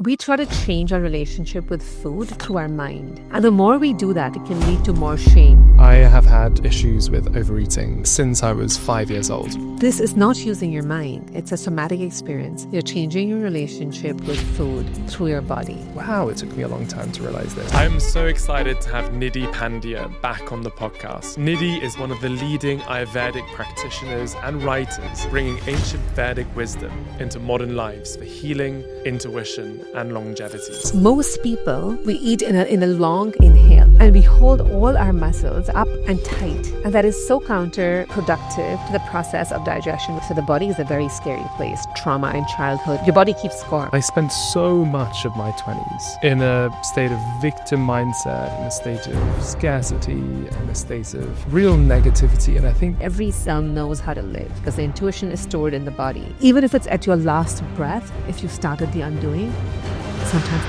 We try to change our relationship with food through our mind. And the more we do that, it can lead to more shame. I have had issues with overeating since I was 5 years old. This is not using your mind. It's a somatic experience. You're changing your relationship with food through your body. Wow, it took me a long time to realize this. I'm so excited to have Nidhi Pandya back on the podcast. Nidhi is one of the leading Ayurvedic practitioners and writers, bringing ancient Vedic wisdom into modern lives for healing, intuition, and longevity. Most people, we eat in a long inhale and we hold all our muscles up and tight. And that is so counterproductive to the process of digestion. So the body is a very scary place. Trauma in childhood. Your body keeps score. I spent so much of my 20s in a state of victim mindset, in a state of scarcity, in a state of real negativity. And I think every cell knows how to live because the intuition is stored in the body. Even if it's at your last breath, if you started the undoing, sometimes.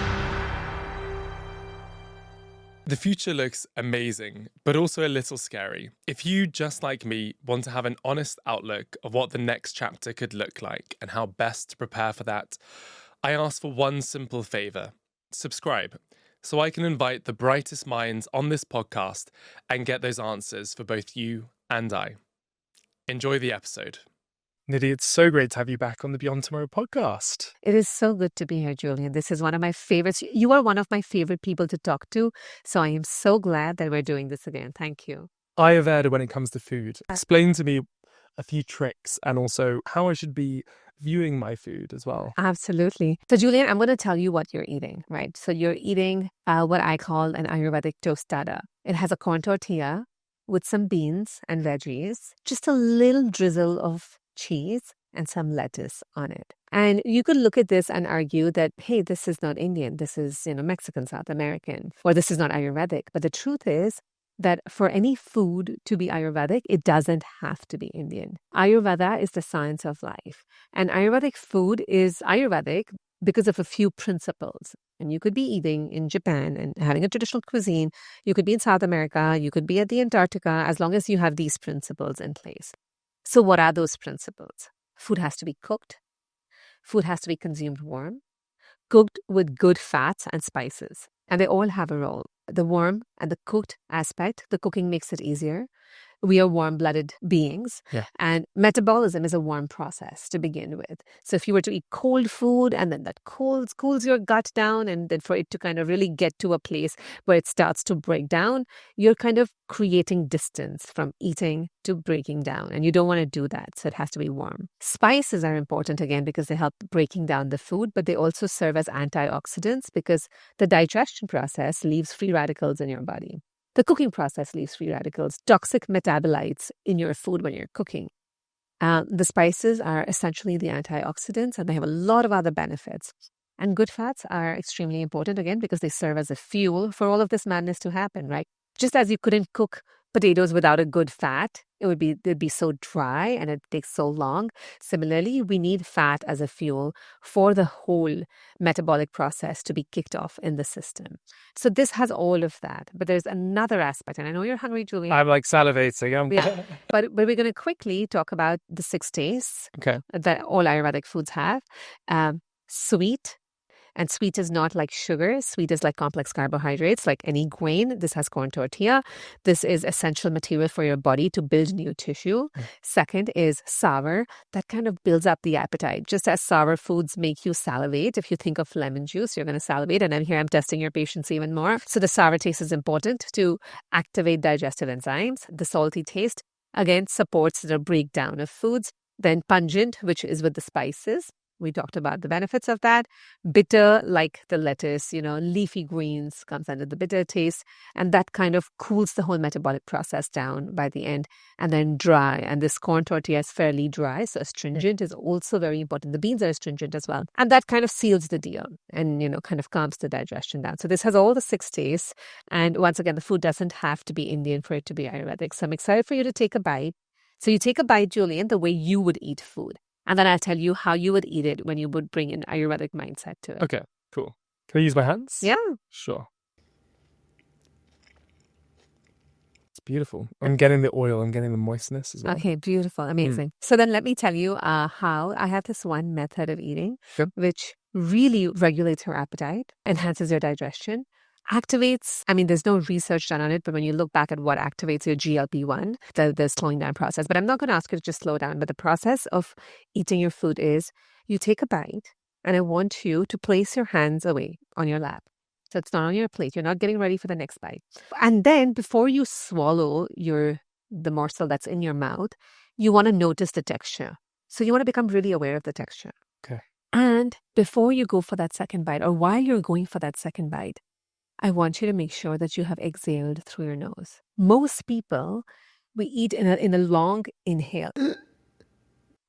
The future looks amazing, but also a little scary. If you, just like me, want to have an honest outlook of what the next chapter could look like and how best to prepare for that, I ask for one simple favor: subscribe, so I can invite the brightest minds on this podcast and get those answers for both you and I. Enjoy the episode. Nidhi, it's so great to have you back on the Beyond Tomorrow podcast. It is so good to be here, Julian. This is one of my favorites. You are one of my favorite people to talk to. So I am so glad that we're doing this again. Thank you. Ayurveda when it comes to food. Explain to me a few tricks and also how I should be viewing my food as well. Absolutely. So Julian, I'm going to tell you what you're eating, right? So you're eating what I call an Ayurvedic tostada. It has a corn tortilla with some beans and veggies, just a little drizzle of cheese and some lettuce on it. And you could look at this and argue that, hey, this is not Indian. This is, Mexican, South American, or this is not Ayurvedic. But the truth is that for any food to be Ayurvedic, it doesn't have to be Indian. Ayurveda is the science of life. And Ayurvedic food is Ayurvedic because of a few principles. And you could be eating in Japan and having a traditional cuisine. You could be in South America. You could be at the Antarctica, as long as you have these principles in place. So what are those principles? Food has to be cooked. Food has to be consumed warm, cooked with good fats and spices. And they all have a role. The warm and the cooked aspect, the cooking makes it easier. We are warm-blooded beings, and metabolism is a warm process to begin with. So if you were to eat cold food and then that cools your gut down, and then for it to kind of really get to a place where it starts to break down, you're kind of creating distance from eating to breaking down, and you don't want to do that. So it has to be warm. Spices are important again because they help breaking down the food, but they also serve as antioxidants because the digestion process leaves free radicals in your body. The cooking process leaves free radicals, toxic metabolites in your food when you're cooking. The spices are essentially the antioxidants, and they have a lot of other benefits. And good fats are extremely important, again, because they serve as a fuel for all of this madness to happen, right? Just as you couldn't cook potatoes without a good fat, they'd be so dry and it takes so long. Similarly, we need fat as a fuel for the whole metabolic process to be kicked off in the system. So this has all of that. But there's another aspect, and I know you're hungry, Julian. I'm like salivating. Yeah. But we're going to quickly talk about the 6 tastes that all Ayurvedic foods have. Sweet. And sweet is not like sugar. Sweet is like complex carbohydrates, like any grain. This has corn tortilla. This is essential material for your body to build new tissue. Second is sour. That kind of builds up the appetite. Just as sour foods make you salivate. If you think of lemon juice, you're going to salivate. And I'm testing your patience even more. So the sour taste is important to activate digestive enzymes. The salty taste, again, supports the breakdown of foods. Then pungent, which is with the spices. We talked about the benefits of that. Bitter, like the lettuce, leafy greens comes under the bitter taste. And that kind of cools the whole metabolic process down by the end. And then dry. And this corn tortilla is fairly dry. So astringent is also very important. The beans are astringent as well. And that kind of seals the deal and, kind of calms the digestion down. So this has all the 6 tastes. And once again, the food doesn't have to be Indian for it to be Ayurvedic. So I'm excited for you to take a bite. So you take a bite, Julian, the way you would eat food. And then I'll tell you how you would eat it when you would bring an Ayurvedic mindset to it. Okay, cool. Can I use my hands? Yeah. Sure. It's beautiful. I'm getting the oil. I'm getting the moistness as well. Okay, beautiful. Amazing. So then let me tell you how I have this one method of eating, which really regulates your appetite, enhances your digestion, activates, I mean, there's no research done on it, but when you look back at what activates your GLP-1, the slowing down process. But I'm not going to ask you to just slow down, but the process of eating your food is you take a bite, and I want you to place your hands away on your lap. So it's not on your plate. You're not getting ready for the next bite. And then before you swallow the morsel that's in your mouth, you want to notice the texture. So you want to become really aware of the texture. Okay. And before you go for that second bite, or while you're going for that second bite, I want you to make sure that you have exhaled through your nose. Most people, we eat in a long inhale.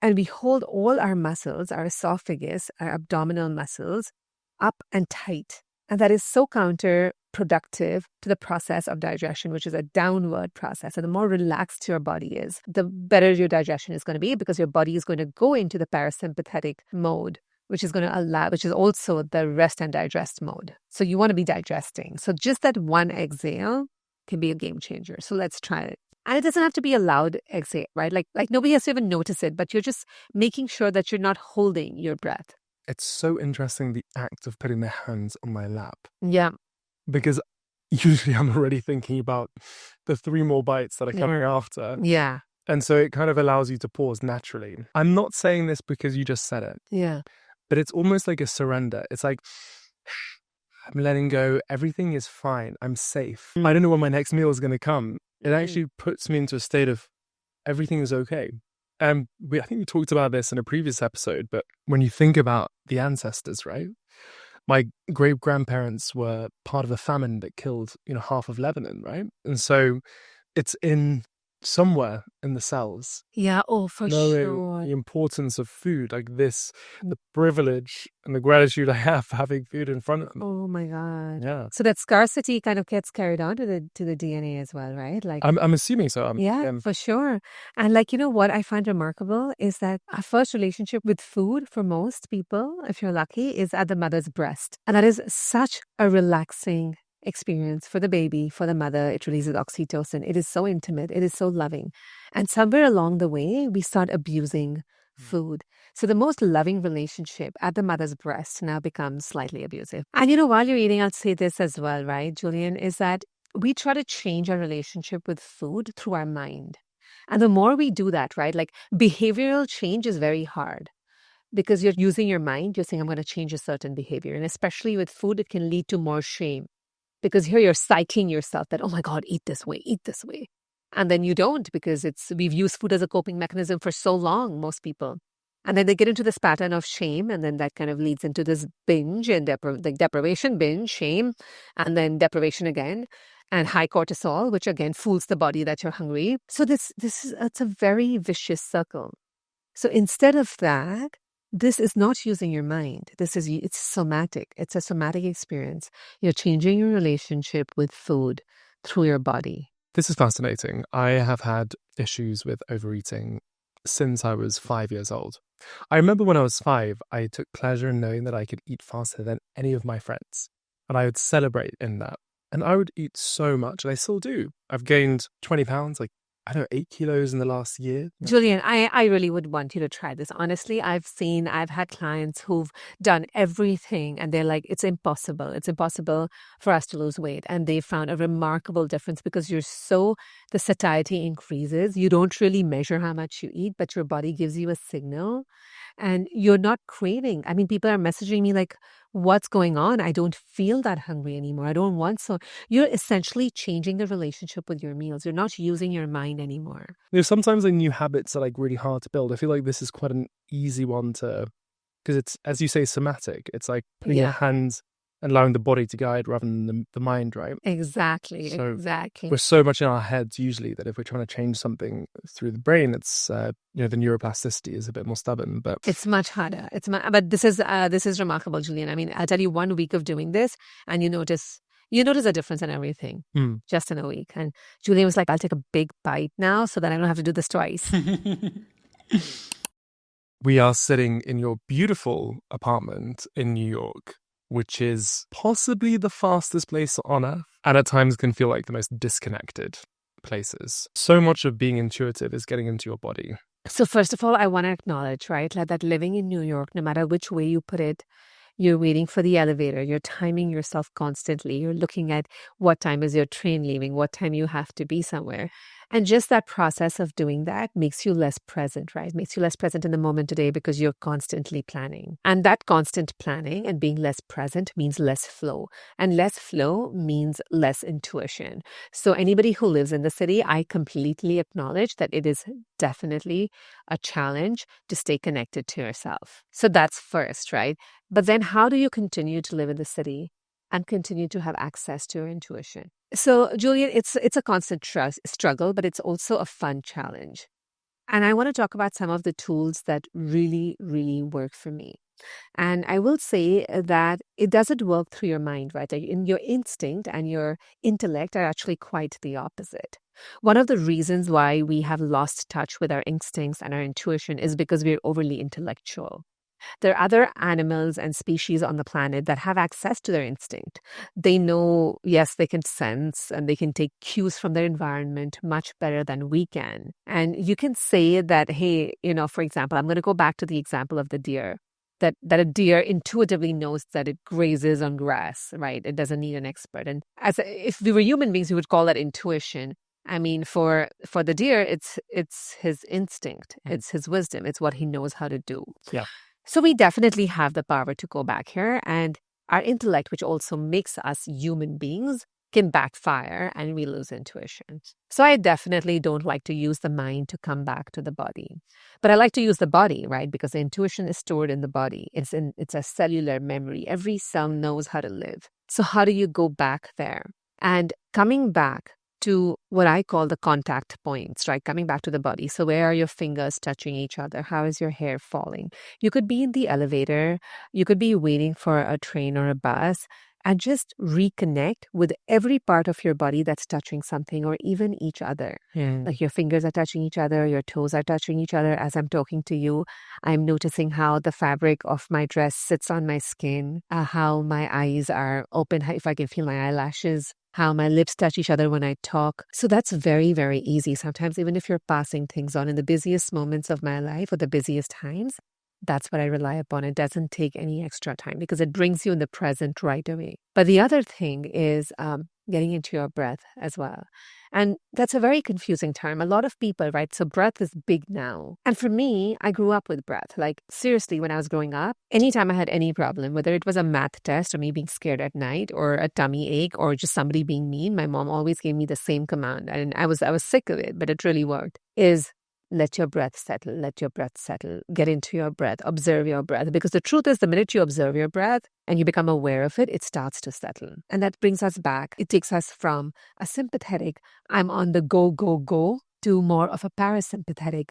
And we hold all our muscles, our esophagus, our abdominal muscles, up and tight. And that is so counterproductive to the process of digestion, which is a downward process. And the more relaxed your body is, the better your digestion is going to be, because your body is going to go into the parasympathetic mode, which is also the rest and digest mode. So you want to be digesting. So just that one exhale can be a game changer. So let's try it. And it doesn't have to be a loud exhale, right? Like nobody has to even notice it, but you're just making sure that you're not holding your breath. It's so interesting, the act of putting their hands on my lap. Yeah. Because usually I'm already thinking about the 3 more bites that are coming after. Yeah. And so it kind of allows you to pause naturally. I'm not saying this because you just said it. Yeah. But it's almost like a surrender. It's like, I'm letting go. Everything is fine. I'm safe. I don't know when my next meal is going to come. It actually puts me into a state of everything is okay. I think we talked about this in a previous episode, but when you think about the ancestors, right? My great-grandparents were part of a famine that killed, half of Lebanon, right? And so it's in somewhere in the cells. Yeah, for knowing sure. the importance of food, like this, the privilege and the gratitude I have for having food in front of me. Oh my God. Yeah. So that scarcity kind of gets carried on to the DNA as well, right? Like I'm assuming so. for sure. And what I find remarkable is that our first relationship with food for most people, if you're lucky, is at the mother's breast. And that is such a relaxing experience for the baby, for the mother. It releases oxytocin. It is so intimate. It is so loving. And somewhere along the way, we start abusing food. So the most loving relationship at the mother's breast now becomes slightly abusive. And while you're eating, I'll say this as well, right, Julian, is that we try to change our relationship with food through our mind. And the more we do that, right, like behavioral change is very hard. Because you're using your mind, you're saying, I'm going to change a certain behavior. And especially with food, it can lead to more shame. Because here you're psyching yourself that, oh my God, eat this way. And then you don't, because we've used food as a coping mechanism for so long, most people. And then they get into this pattern of shame, and then that kind of leads into this binge and deprivation, binge, shame, and then deprivation again, and high cortisol, which again fools the body that you're hungry. So it's a very vicious circle. So instead of that, this is not using your mind. It's somatic. It's a somatic experience. You're changing your relationship with food through your body. This is fascinating. I have had issues with overeating since I was 5 years old. I remember when I was 5, I took pleasure in knowing that I could eat faster than any of my friends. And I would celebrate in that. And I would eat so much, and I still do. I've gained 20 pounds, 8 kilos in the last year. Julian, I really would want you to try this. Honestly, I've had clients who've done everything and they're like, it's impossible. It's impossible for us to lose weight. And they found a remarkable difference because the satiety increases. You don't really measure how much you eat, but your body gives you a signal and you're not craving. I mean, people are messaging me like, what's going on? I don't feel that hungry anymore. I don't want so. You're essentially changing the relationship with your meals. You're not using your mind anymore. Sometimes new habits are really hard to build. I feel like this is quite an easy one because it's, as you say, somatic. It's like putting your hands and allowing the body to guide rather than the mind, right? Exactly. We're so much in our heads usually that if we're trying to change something through the brain, it's the neuroplasticity is a bit more stubborn, but it's much harder. But this is remarkable, Julian. I mean, I'll tell you 1 week of doing this, and you notice a difference in everything just in a week. And Julian was like, I'll take a big bite now so that I don't have to do this twice. We are sitting in your beautiful apartment in New York, which is possibly the fastest place on earth, and at times can feel like the most disconnected places. So much of being intuitive is getting into your body. So first of all, I want to acknowledge, right, that living in New York, no matter which way you put it, You're waiting for the elevator. You're timing yourself constantly. You're looking at what time is your train leaving, what time you have to be somewhere. And just that process of doing that makes you less present, right? Makes you less present in the moment today because you're constantly planning. And that constant planning and being less present means less flow. And less flow means less intuition. So anybody who lives in the city, I completely acknowledge that it is definitely a challenge to stay connected to yourself. So that's first, right? But then how do you continue to live in the city and continue to have access to your intuition? So, Julian, it's a constant struggle, but it's also a fun challenge. And I want to talk about some of the tools that really, really work for me. And I will say that it doesn't work through your mind, right? In your instinct and your intellect are actually quite the opposite. One of the reasons why we have lost touch with our instincts and our intuition is because we're overly intellectual. There are other animals and species on the planet that have access to their instinct. They know, yes, they can sense and they can take cues from their environment much better than we can. And you can say that, hey, for example, I'm going to go back to the example of the deer. That a deer intuitively knows that it grazes on grass, right? It doesn't need an expert. And if we were human beings, we would call that intuition. I mean, for the deer, it's his instinct, it's his wisdom, it's what he knows how to do. Yeah. So we definitely have the power to go back here, and our intellect, which also makes us human beings, can backfire and we lose intuition. So I definitely don't like to use the mind to come back to the body. But I like to use the body, right? Because the intuition is stored in the body. It's a cellular memory. Every cell knows how to live. So how do you go back there? And coming back to what I call the contact points, right? Coming back to the body. So where are your fingers touching each other? How is your hair falling? You could be in the elevator. You could be waiting for a train or a bus, and just reconnect with every part of your body that's touching something or even each other. Like your fingers are touching each other, your toes are touching each other. As I'm talking to you, I'm noticing how the fabric of my dress sits on my skin, how my eyes are open, if I can feel my eyelashes, how my lips touch each other when I talk. So that's very, very easy. Sometimes even if you're passing things on in the busiest moments of my life or the busiest times, that's what I rely upon. It doesn't take any extra time because it brings you in the present right away. But the other thing is getting into your breath as well. And that's a very confusing term. A lot of people, right? So breath is big now. And for me, I grew up with breath. Like seriously, when I was growing up, anytime I had any problem, whether it was a math test or me being scared at night or a tummy ache or just somebody being mean, my mom always gave me the same command. And I was sick of it, but it really worked, is let your breath settle, let your breath settle, get into your breath, observe your breath. Because the truth is the minute you observe your breath and you become aware of it, it starts to settle. And that brings us back. It takes us from a sympathetic, I'm on the go, go, go, to more of a parasympathetic,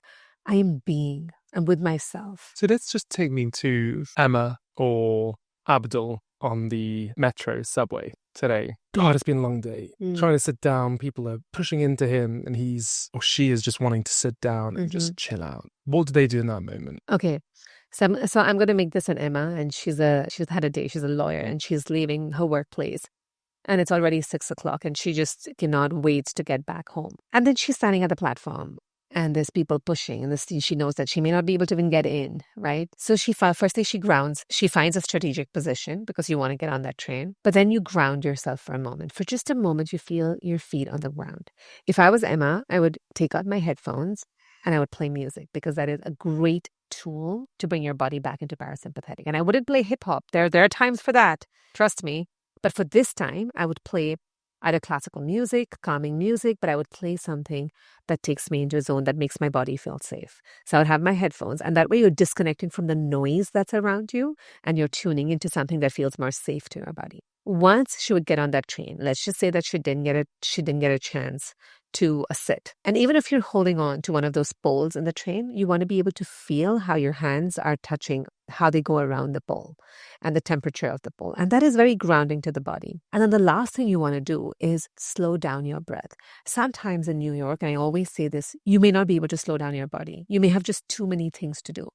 I am being, I'm with myself. So let's just take me to Emma or Abdul on the metro subway today. God, it's been a long day. Trying to sit down, people are pushing into him and he's or she is just wanting to sit down and just chill out. What do they do in that moment? Okay. So I'm going to make this an Emma, and she's had a day. She's a lawyer and she's leaving her workplace. And it's already 6:00 and she just cannot wait to get back home. And then she's standing at the platform. And there's people pushing, and she knows that she may not be able to even get in, right? So firstly she grounds. She finds a strategic position because you want to get on that train. But then you ground yourself for a moment. For just a moment, you feel your feet on the ground. If I was Emma, I would take out my headphones and I would play music because that is a great tool to bring your body back into parasympathetic. And I wouldn't play hip hop. There are times for that, trust me. But for this time, I would play either classical music, calming music, but I would play something that takes me into a zone that makes my body feel safe. So I would have my headphones, and that way you're disconnecting from the noise that's around you and you're tuning into something that feels more safe to your body. Once she would get on that train, let's just say that she didn't get a chance to a sit. And even if you're holding on to one of those poles in the train, you want to be able to feel how your hands are touching, how they go around the pole and the temperature of the pole. And that is very grounding to the body. And then the last thing you want to do is slow down your breath. Sometimes in New York, and I always say this, you may not be able to slow down your body. You may have just too many things to do.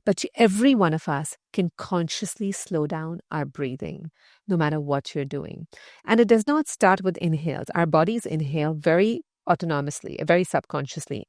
But every one of us can consciously slow down our breathing, no matter what you're doing. And it does not start with inhales. Our bodies inhale very autonomously, very subconsciously.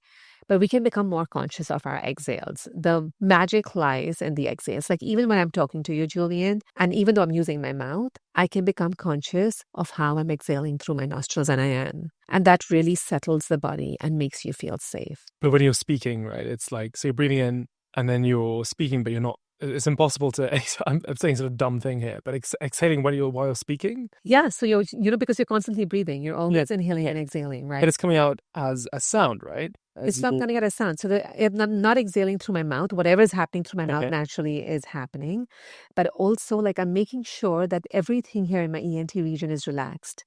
But we can become more conscious of our exhales. The magic lies in the exhales. Like even when I'm talking to you, Julian, and even though I'm using my mouth, I can become conscious of how I'm exhaling through my nostrils, and I am. And that really settles the body and makes you feel safe. But when you're speaking, right, it's like, so you're breathing in and then you're speaking, but you're not. It's impossible to, I'm saying sort of dumb thing here, but exhaling while you're speaking. Yeah, so because you're constantly breathing, you're always inhaling and exhaling, right? And it's coming out as a sound, right? It's not coming out as sound. So if I'm not exhaling through my mouth, whatever is happening through my mouth naturally is happening. But also like I'm making sure that everything here in my ENT region is relaxed,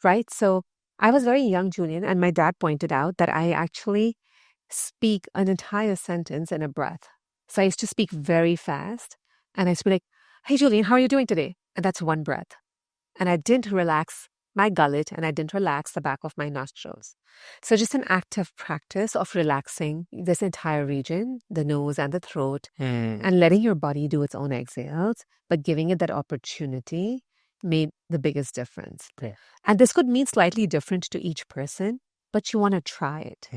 right? So I was very young, Julian, and my dad pointed out that I actually speak an entire sentence in a breath. So I used to speak very fast and I used to be like, hey, Julian, how are you doing today? And that's one breath. And I didn't relax my gullet and I didn't relax the back of my nostrils. So just an active practice of relaxing this entire region, the nose and the throat, and letting your body do its own exhales, but giving it that opportunity made the biggest difference. And this could mean slightly different to each person, but you want to try it.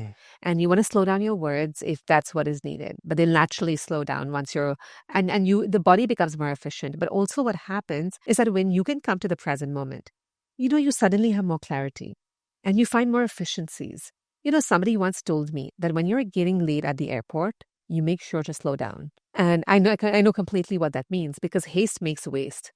And you want to slow down your words if that's what is needed. But they'll naturally slow down once you're, and the body becomes more efficient. But also what happens is that when you can come to the present moment, you suddenly have more clarity and you find more efficiencies. Somebody once told me that when you're getting late at the airport, you make sure to slow down. And I know completely what that means because haste makes waste.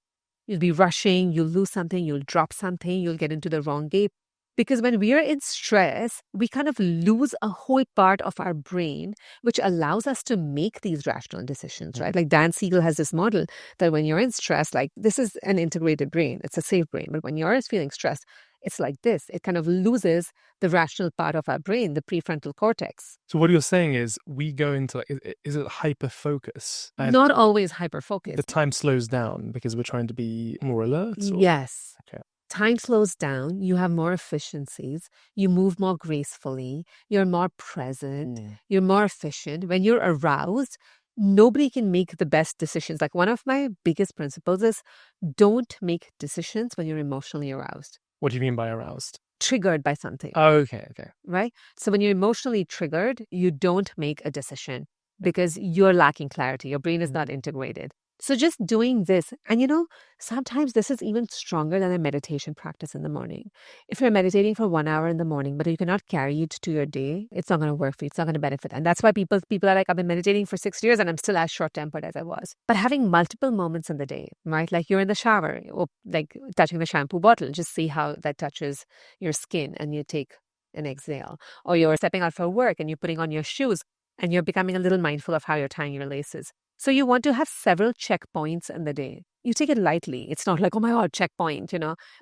You'll be rushing, you'll lose something, you'll drop something, you'll get into the wrong gate. Because when we are in stress, we kind of lose a whole part of our brain, which allows us to make these rational decisions, right? Like Dan Siegel has this model that when you're in stress, like this is an integrated brain, it's a safe brain. But when you're feeling stressed, it's like this. It kind of loses the rational part of our brain, the prefrontal cortex. So what you're saying is we go into, is it hyper-focus? Not always hyper-focus. The time slows down because we're trying to be more alert? Or? Yes. Okay. Time slows down, you have more efficiencies, you move more gracefully, you're more present, you're more efficient. When you're aroused, nobody can make the best decisions. Like one of my biggest principles is don't make decisions when you're emotionally aroused. What do you mean by aroused? Triggered by something. Oh, okay. Right? So when you're emotionally triggered, you don't make a decision because you're lacking clarity. Your brain is not integrated. So just doing this, and sometimes this is even stronger than a meditation practice in the morning. If you're meditating for 1 hour in the morning, but you cannot carry it to your day, it's not going to work for you. It's not going to benefit. And that's why people are like, I've been meditating for 6 years and I'm still as short-tempered as I was. But having multiple moments in the day, right? Like you're in the shower, or like touching the shampoo bottle, just see how that touches your skin and you take an exhale. Or you're stepping out for work and you're putting on your shoes and you're becoming a little mindful of how you're tying your laces. So you want to have several checkpoints in the day. You take it lightly. It's not like, oh my God, checkpoint,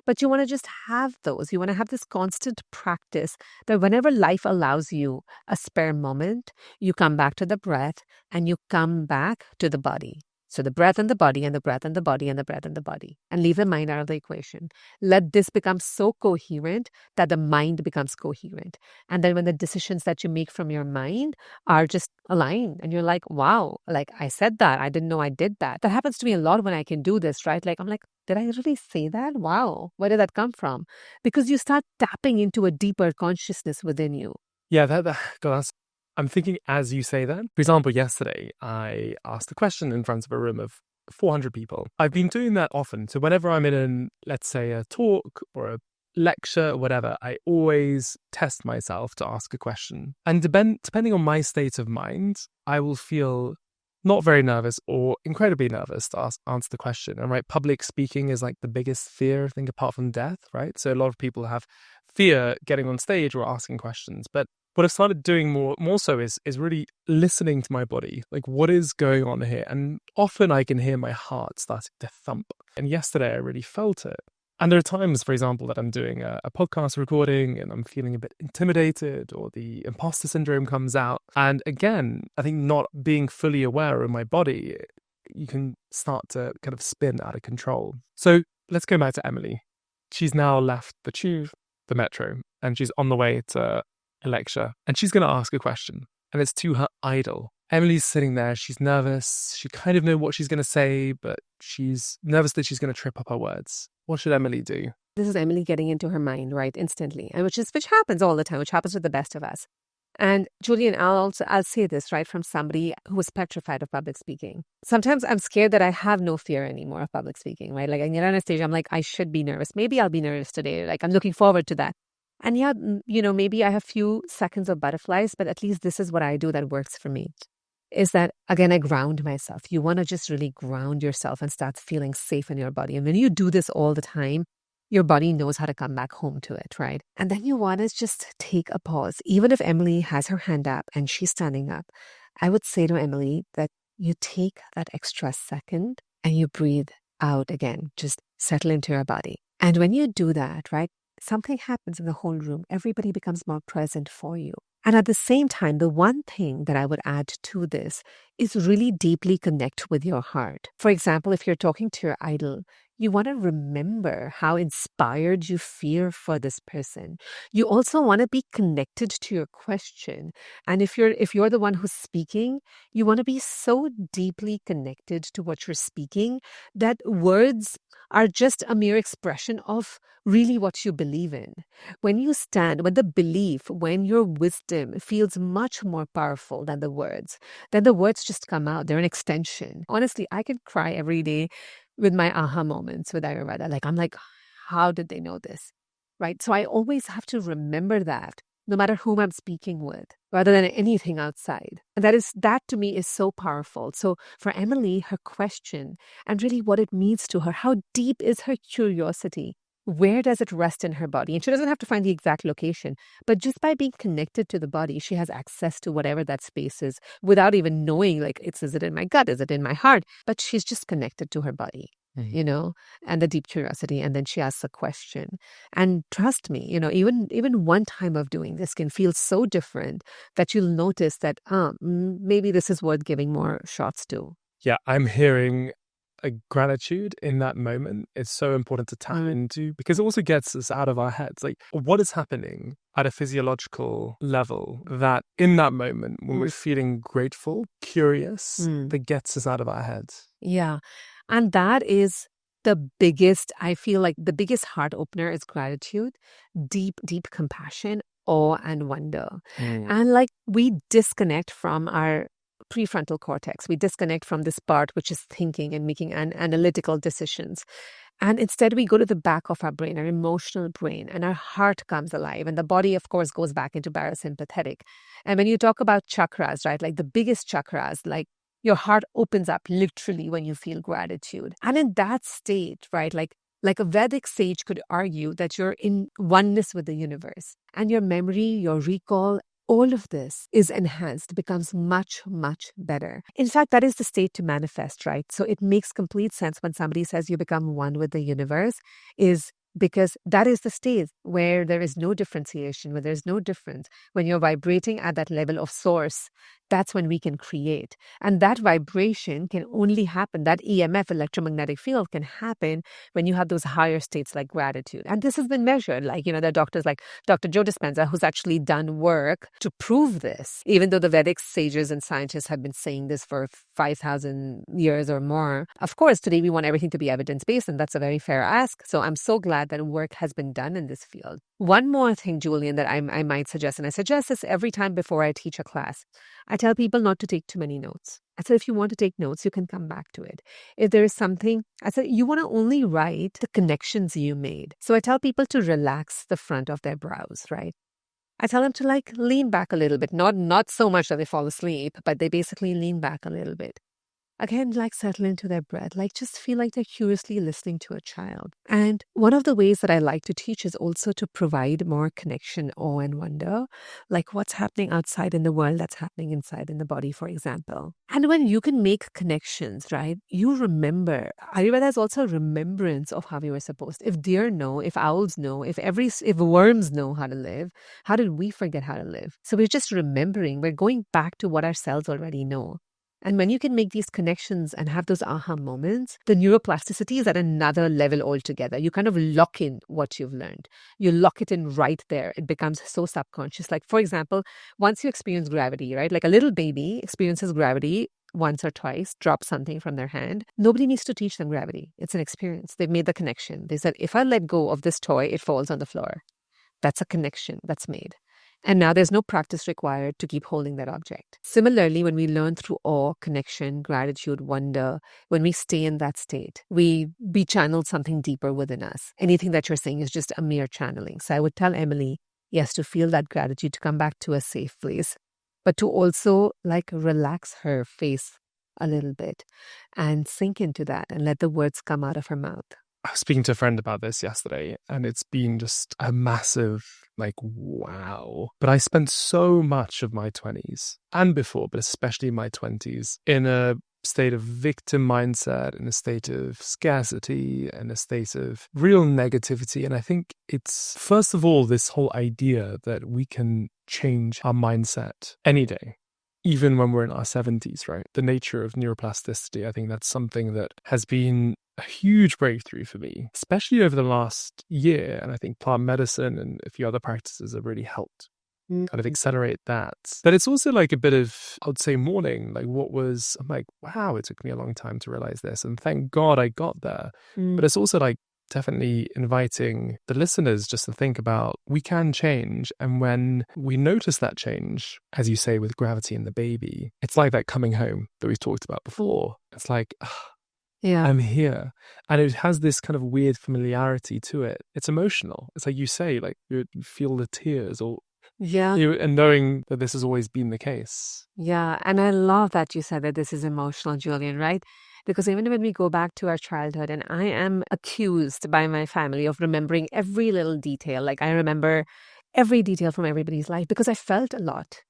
but you want to just have those. You want to have this constant practice that whenever life allows you a spare moment, you come back to the breath and you come back to the body. So the breath and the body and the breath and the body and the breath and the body, and leave the mind out of the equation. Let this become so coherent that the mind becomes coherent. And then when the decisions that you make from your mind are just aligned and you're like, wow, like I said that, I didn't know I did that. That happens to me a lot when I can do this, right? Like I'm like, did I really say that? Wow, where did that come from? Because you start tapping into a deeper consciousness within you. Yeah, God, I'm thinking as you say that. For example, yesterday, I asked a question in front of a room of 400 people. I've been doing that often. So whenever I'm in let's say a talk or a lecture or whatever, I always test myself to ask a question. And depending on my state of mind, I will feel not very nervous or incredibly nervous to answer the question. And right, public speaking is like the biggest fear, I think, apart from death, right? So a lot of people have fear getting on stage or asking questions. But what I've started doing more so is really listening to my body. Like, what is going on here? And often I can hear my heart starting to thump. And yesterday I really felt it. And there are times, for example, that I'm doing a podcast recording and I'm feeling a bit intimidated or the imposter syndrome comes out. And again, I think not being fully aware of my body, you can start to kind of spin out of control. So let's go back to Emily. She's now left the metro, and she's on the way to a lecture, and she's going to ask a question, and it's to her idol. Emily's sitting there, she's nervous, she kind of knows what she's going to say, but she's nervous that she's going to trip up her words. What should Emily do? This is Emily getting into her mind, right, instantly, and which happens all the time, which happens with the best of us. And Julian, I'll say this, right, from somebody who is petrified of public speaking. Sometimes I'm scared that I have no fear anymore of public speaking, right? Like I get on a stage, I'm like, I should be nervous. Maybe I'll be nervous today. Like I'm looking forward to that. And yeah, maybe I have few seconds of butterflies, but at least this is what I do that works for me. Is that, again, I ground myself. You want to just really ground yourself and start feeling safe in your body. And when you do this all the time, your body knows how to come back home to it, right? And then you want to just take a pause. Even if Emily has her hand up and she's standing up, I would say to Emily that you take that extra second and you breathe out again. Just settle into your body. And when you do that, right, something happens in the whole room. Everybody becomes more present for you. And at the same time, the one thing that I would add to this is really deeply connect with your heart. For example, if you're talking to your idol, you want to remember how inspired you feel for this person. You also want to be connected to your question. And if you're the one who's speaking, you want to be so deeply connected to what you're speaking that words are just a mere expression of really what you believe in. When you stand, when the belief, when your wisdom feels much more powerful than the words, then the words just come out. They're an extension. Honestly, I can cry every day with my aha moments with Ayurveda. Like, I'm like, how did they know this? Right? So I always have to remember that, no matter whom I'm speaking with, rather than anything outside. And that to me is so powerful. So for Emily, her question and really what it means to her, how deep is her curiosity? Where does it rest in her body? And she doesn't have to find the exact location, but just by being connected to the body, she has access to whatever that space is without even knowing, like, is it in my gut? Is it in my heart? But she's just connected to her body, and the deep curiosity. And then she asks a question. And trust me, even one time of doing this can feel so different that you'll notice that maybe this is worth giving more shots to. Yeah, I'm hearing a gratitude in that moment. It's so important to tap into because it also gets us out of our heads. Like, what is happening at a physiological level that in that moment when we're feeling grateful, curious, that gets us out of our heads? Yeah. And that is the biggest, I feel like the biggest heart opener is gratitude, deep, deep compassion, awe, and wonder. And like we disconnect from our prefrontal cortex. We disconnect from this part, which is thinking and making analytical decisions. And instead, we go to the back of our brain, our emotional brain, and our heart comes alive. And the body, of course, goes back into parasympathetic. And when you talk about chakras, right, like the biggest chakras, like your heart opens up literally when you feel gratitude. And in that state, right, like a Vedic sage could argue that you're in oneness with the universe. And your memory, your recall, all of this is enhanced, becomes much, much better. In fact, that is the state to manifest, right? So it makes complete sense when somebody says you become one with the universe, is because that is the state where there is no differentiation, where there's no difference. When you're vibrating at that level of source, that's when we can create. And that vibration can only happen, that EMF, electromagnetic field, can happen when you have those higher states like gratitude. And this has been measured. Like, there are doctors like Dr. Joe Dispenza who's actually done work to prove this, even though the Vedic sages and scientists have been saying this for 5,000 years or more. Of course, today we want everything to be evidence-based, and that's a very fair ask. So I'm so glad that work has been done in this field. One more thing, Julian, that I might suggest, and I suggest this every time before I teach a class, I tell people not to take too many notes. I said, if you want to take notes, you can come back to it. If there is something, I said, you want to only write the connections you made. So I tell people to relax the front of their brows, right? I tell them to lean back a little bit, not so much that they fall asleep, but they basically lean back a little bit. Again, settle into their breath, just feel like they're curiously listening to a child. And one of the ways that I like to teach is also to provide more connection, awe, and wonder, like what's happening outside in the world that's happening inside in the body, for example. And when you can make connections, right, you remember. Ayurveda is also remembrance of how we were supposed. If deer know, if owls know, if worms know how to live, how did we forget how to live? So we're just remembering, we're going back to what our cells already know. And when you can make these connections and have those aha moments, the neuroplasticity is at another level altogether. You kind of lock in what you've learned. You lock it in right there. It becomes so subconscious. Like, for example, once you experience gravity, right? Like a little baby experiences gravity once or twice, dropped something from their hand. Nobody needs to teach them gravity. It's an experience. They've made the connection. They said, if I let go of this toy, it falls on the floor. That's a connection that's made. And now there's no practice required to keep holding that object. Similarly, when we learn through awe, connection, gratitude, wonder, when we stay in that state, we channeled something deeper within us. Anything that you're saying is just a mere channeling. So I would tell Emily, yes, to feel that gratitude, to come back to a safe place, but to also like relax her face a little bit and sink into that and let the words come out of her mouth. I was speaking to a friend about this yesterday, and it's been just a massive, like, wow. But I spent so much of my 20s and before, but especially my 20s, in a state of victim mindset, in a state of scarcity, in a state of real negativity. And I think it's, first of all, this whole idea that we can change our mindset any day, even when we're in our 70s, right? The nature of neuroplasticity, I think that's something that has been a huge breakthrough for me, especially over the last year. And I think plant medicine and a few other practices have really helped kind of accelerate that. But it's also like a bit of, I would say, mourning. Like I'm like, wow, it took me a long time to realize this. And thank God I got there. But it's also like definitely inviting the listeners just to think about, we can change. And when we notice that change, as you say, with gravity and the baby, it's like that coming home that we've talked about before. It's like, Yeah. I'm here. And it has this kind of weird familiarity to it. It's emotional. It's like you say, like you feel the tears or Yeah. and knowing that this has always been the case. Yeah. And I love that you said that this is emotional, Julian, right? Because even when we go back to our childhood, and I am accused by my family of remembering every little detail. Like I remember every detail from everybody's life because I felt a lot.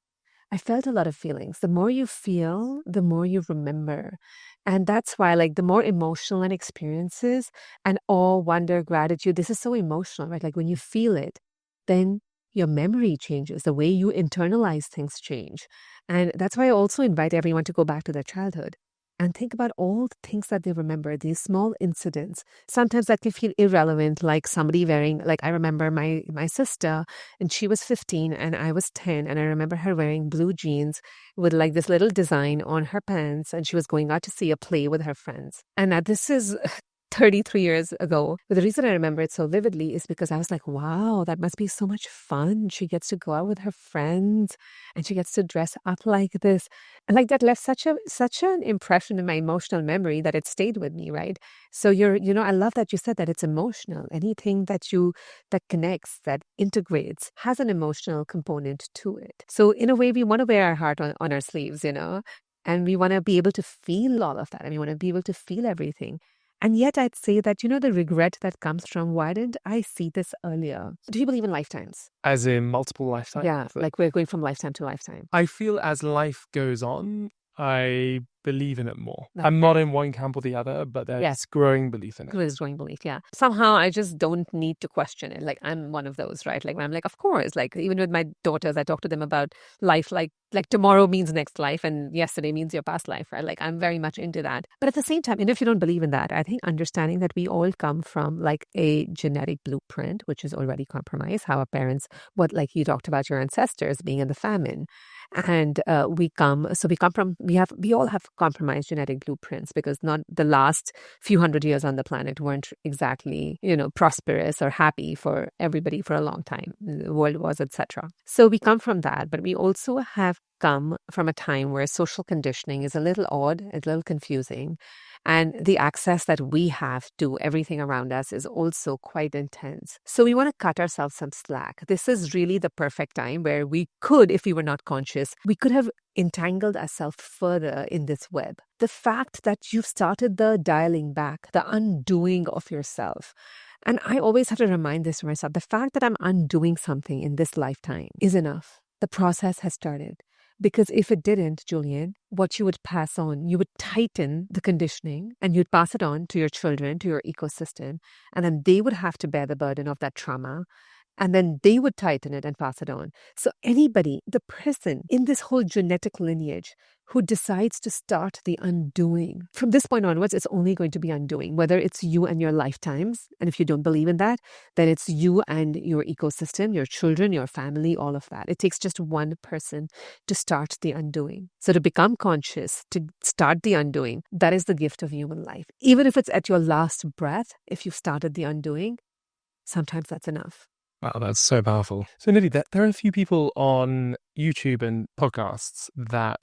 I felt a lot of feelings. The more you feel, the more you remember. And that's why, like, the more emotional and experiences and awe, wonder, gratitude, this is so emotional, right? Like when you feel it, then your memory changes. The way you internalize things change. And that's why I also invite everyone to go back to their childhood and think about all the things that they remember, these small incidents. Sometimes that can feel irrelevant, like somebody wearing, like I remember my sister, and she was 15 and I was 10, and I remember her wearing blue jeans with like this little design on her pants, and she was going out to see a play with her friends. And now this is 33 years ago. But the reason I remember it so vividly is because I was like, wow, that must be so much fun. She gets to go out with her friends and she gets to dress up like this. And like that left such an impression in my emotional memory that it stayed with me, right? So I love that you said that it's emotional. Anything that connects, that integrates, has an emotional component to it. So in a way, we want to wear our heart on our sleeves, and we want to be able to feel all of that. And we want to be able to feel everything. And yet I'd say that, the regret that comes from, why didn't I see this earlier? Do you believe in lifetimes? As in multiple lifetimes? Yeah, like we're going from lifetime to lifetime. I feel as life goes on, I believe in it more. Okay. I'm not in one camp or the other, but there's growing belief in it. There's growing belief, yeah. Somehow I just don't need to question it. Like I'm one of those, right? Like I'm like, of course. Like even with my daughters, I talk to them about life, like tomorrow means next life and yesterday means your past life, right? Like I'm very much into that. But at the same time, and if you don't believe in that, I think understanding that we all come from like a genetic blueprint, which is already compromised, how our parents, like you talked about your ancestors being in the famine. And we all have compromised genetic blueprints because not the last few hundred years on the planet weren't exactly, prosperous or happy for everybody for a long time. The world was, etc. So we come from that, but we also have come from a time where social conditioning is a little odd, a little confusing. And the access that we have to everything around us is also quite intense. So we want to cut ourselves some slack. This is really the perfect time where we could, if we were not conscious, we could have entangled ourselves further in this web. The fact that you've started the dialing back, the undoing of yourself. And I always have to remind this to myself, the fact that I'm undoing something in this lifetime is enough. The process has started. Because if it didn't, Julian, what you would pass on, you would tighten the conditioning and you'd pass it on to your children, to your ecosystem, and then they would have to bear the burden of that trauma. And then they would tighten it and pass it on. So anybody, the person in this whole genetic lineage who decides to start the undoing. From this point onwards, it's only going to be undoing, whether it's you and your lifetimes. And if you don't believe in that, then it's you and your ecosystem, your children, your family, all of that. It takes just one person to start the undoing. So to become conscious, to start the undoing, that is the gift of human life. Even if it's at your last breath, if you've started the undoing, sometimes that's enough. Wow, that's so powerful. So Nidhi, there are a few people on YouTube and podcasts that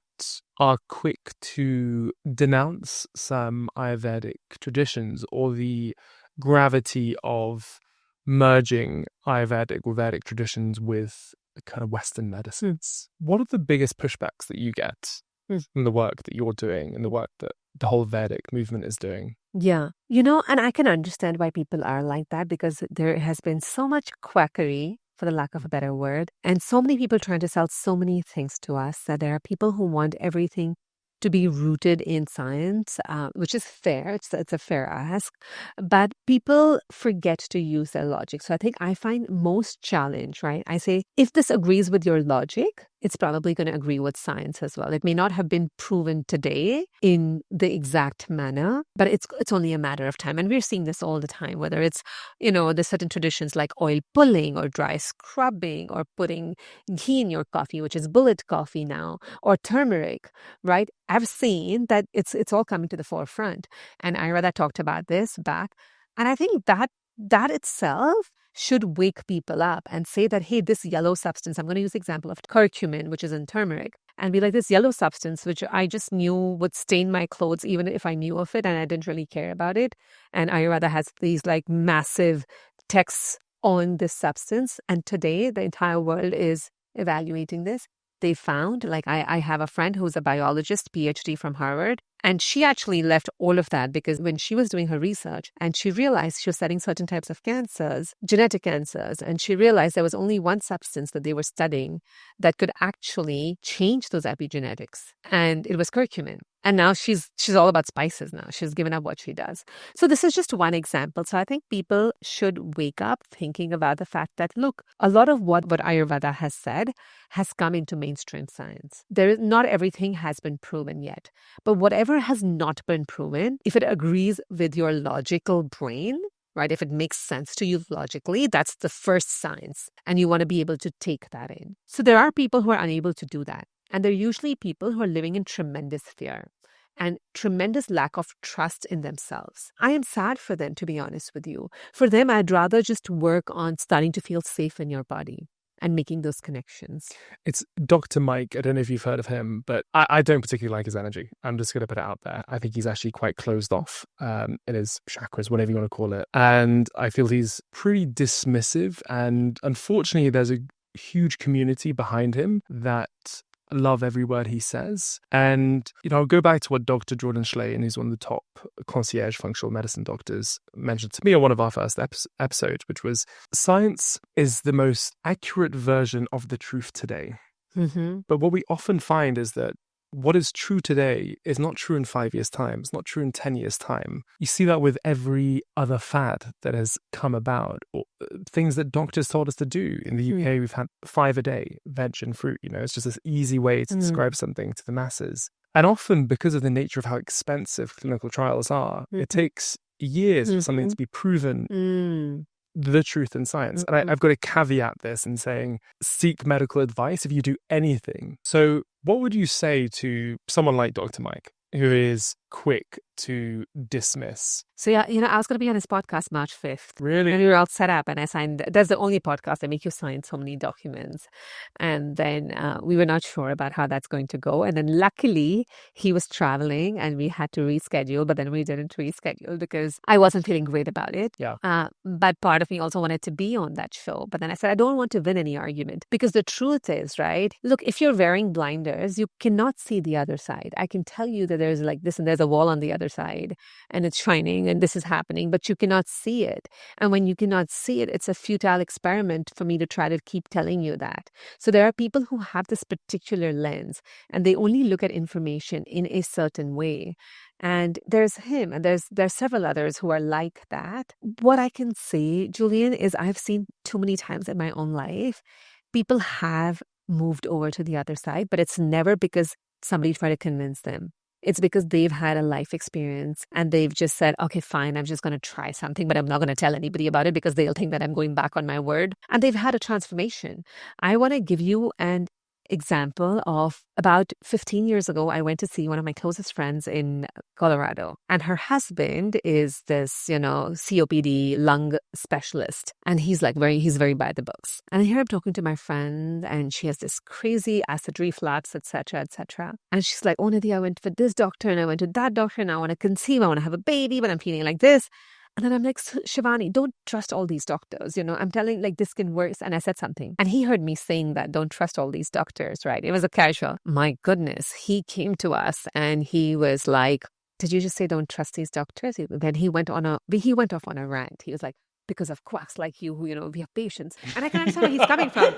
are quick to denounce some Ayurvedic traditions or the gravity of merging Ayurvedic or Vedic traditions with kind of Western medicines. What are the biggest pushbacks that you get from the work that you're doing and the work that the whole Vedic movement is doing? Yeah. And I can understand why people are like that, because there has been so much quackery, for the lack of a better word, and so many people trying to sell so many things to us that there are people who want everything to be rooted in science, which is fair. It's a fair ask. But people forget to use their logic. So I think I find most challenge, right? I say, if this agrees with your logic, it's probably going to agree with science as well. It may not have been proven today in the exact manner, but it's only a matter of time. And we're seeing this all the time, whether it's, there's certain traditions like oil pulling or dry scrubbing or putting ghee in your coffee, which is bullet coffee now, or turmeric, right? I've seen that it's all coming to the forefront. And Ayurveda talked about this back. And I think that itself should wake people up and say that, hey, this yellow substance, I'm going to use the example of curcumin, which is in turmeric, and be like, this yellow substance, which I just knew would stain my clothes, even if I knew of it and I didn't really care about it. And Ayurveda has these like massive texts on this substance. And today the entire world is evaluating this. They found, like I have a friend who's a biologist, PhD from Harvard, and she actually left all of that because when she was doing her research and she realized she was studying certain types of cancers, genetic cancers, and she realized there was only one substance that they were studying that could actually change those epigenetics. And it was curcumin. And now she's all about spices now. She's given up what she does. So this is just one example. So I think people should wake up thinking about the fact that, look, a lot of what Ayurveda has said has come into mainstream science. Not everything has been proven yet. But whatever has not been proven, if it agrees with your logical brain, right, if it makes sense to you logically, that's the first science. And you want to be able to take that in. So there are people who are unable to do that. And they're usually people who are living in tremendous fear and tremendous lack of trust in themselves. I am sad for them, to be honest with you. For them, I'd rather just work on starting to feel safe in your body and making those connections. It's Dr. Mike. I don't know if you've heard of him, but I don't particularly like his energy. I'm just going to put it out there. I think he's actually quite closed off in his chakras, whatever you want to call it. And I feel he's pretty dismissive. And unfortunately, there's a huge community behind him that love every word he says. And, I'll go back to what Dr. Jordan Schlaen, who's one of the top concierge functional medicine doctors, mentioned to me on one of our first episodes, which was science is the most accurate version of the truth today. Mm-hmm. But what we often find is that what is true today is not true in 5 years' time. It's not true in 10 years' time. You see that with every other fad that has come about, or things that doctors told us to do. In the UK, we've had 5 a day, veg and fruit. It's just this easy way to describe something to the masses. And often, because of the nature of how expensive clinical trials are, it takes years for something to be proven the truth in science. And I've got to caveat this in saying, seek medical advice if you do anything. So what would you say to someone like Dr. Mike, who is quick to dismiss? So yeah, I was going to be on his podcast March 5th. Really? And we were all set up and I signed, that's the only podcast that make you sign so many documents. And then we were not sure about how that's going to go. And then luckily he was traveling and we had to reschedule, but then we didn't reschedule because I wasn't feeling great about it. Yeah. But part of me also wanted to be on that show. But then I said, I don't want to win any argument because the truth is, right? Look, if you're wearing blinders, you cannot see the other side. I can tell you that there's like this and there's a wall on the other side and it's shining and this is happening, but you cannot see it. And when you cannot see it, it's a futile experiment for me to try to keep telling you that. So there are people who have this particular lens and they only look at information in a certain way. And there's him and there's several others who are like that. What I can say, Julian, is I've seen too many times in my own life, people have moved over to the other side, but it's never because somebody try to convince them. It's because they've had a life experience and they've just said, okay, fine, I'm just going to try something, but I'm not going to tell anybody about it because they'll think that I'm going back on my word. And they've had a transformation. I want to give you an example of about 15 years ago, I went to see one of my closest friends in Colorado, and her husband is this, COPD lung specialist. And he's very by the books. And here I'm talking to my friend, and she has this crazy acid reflux, etc., etc. And she's like, oh, Nidhi, I went for this doctor and I went to that doctor and I want to conceive, I want to have a baby, but I'm feeling like this. And then I'm like, Shivani, don't trust all these doctors. I'm telling this can work. And I said something. And he heard me saying that, don't trust all these doctors, right? It was a casual. My goodness, he came to us and he was like, did you just say don't trust these doctors? Then he went off on a rant. He was like, because of quacks like you who, we have patience. And I can understand where he's coming from.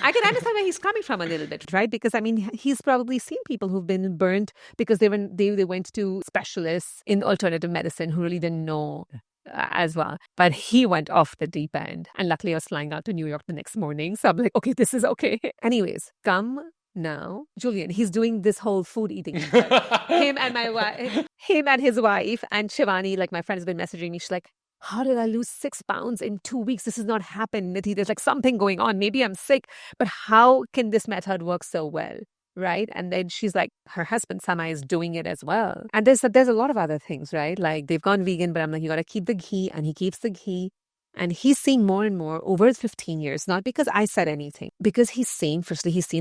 I can understand where he's coming from a little bit, right? Because, he's probably seen people who've been burnt because they went to specialists in alternative medicine who really didn't know as well. But he went off the deep end. And luckily I was flying out to New York the next morning. So I'm like, okay, this is okay. Anyways, come now, Julian, he's doing this whole food eating. him and his wife and Shivani, like my friend has been messaging me. She's like, how did I lose 6 pounds in 2 weeks? This has not happened, Nidhi. There's something going on. Maybe I'm sick, but how can this method work so well? Right. And then she's like, her husband, Sama, is doing it as well. And there's a lot of other things, right? Like they've gone vegan, but I'm like, you got to keep the ghee, and he keeps the ghee. And he's seeing more and more over 15 years, not because I said anything, because he's seen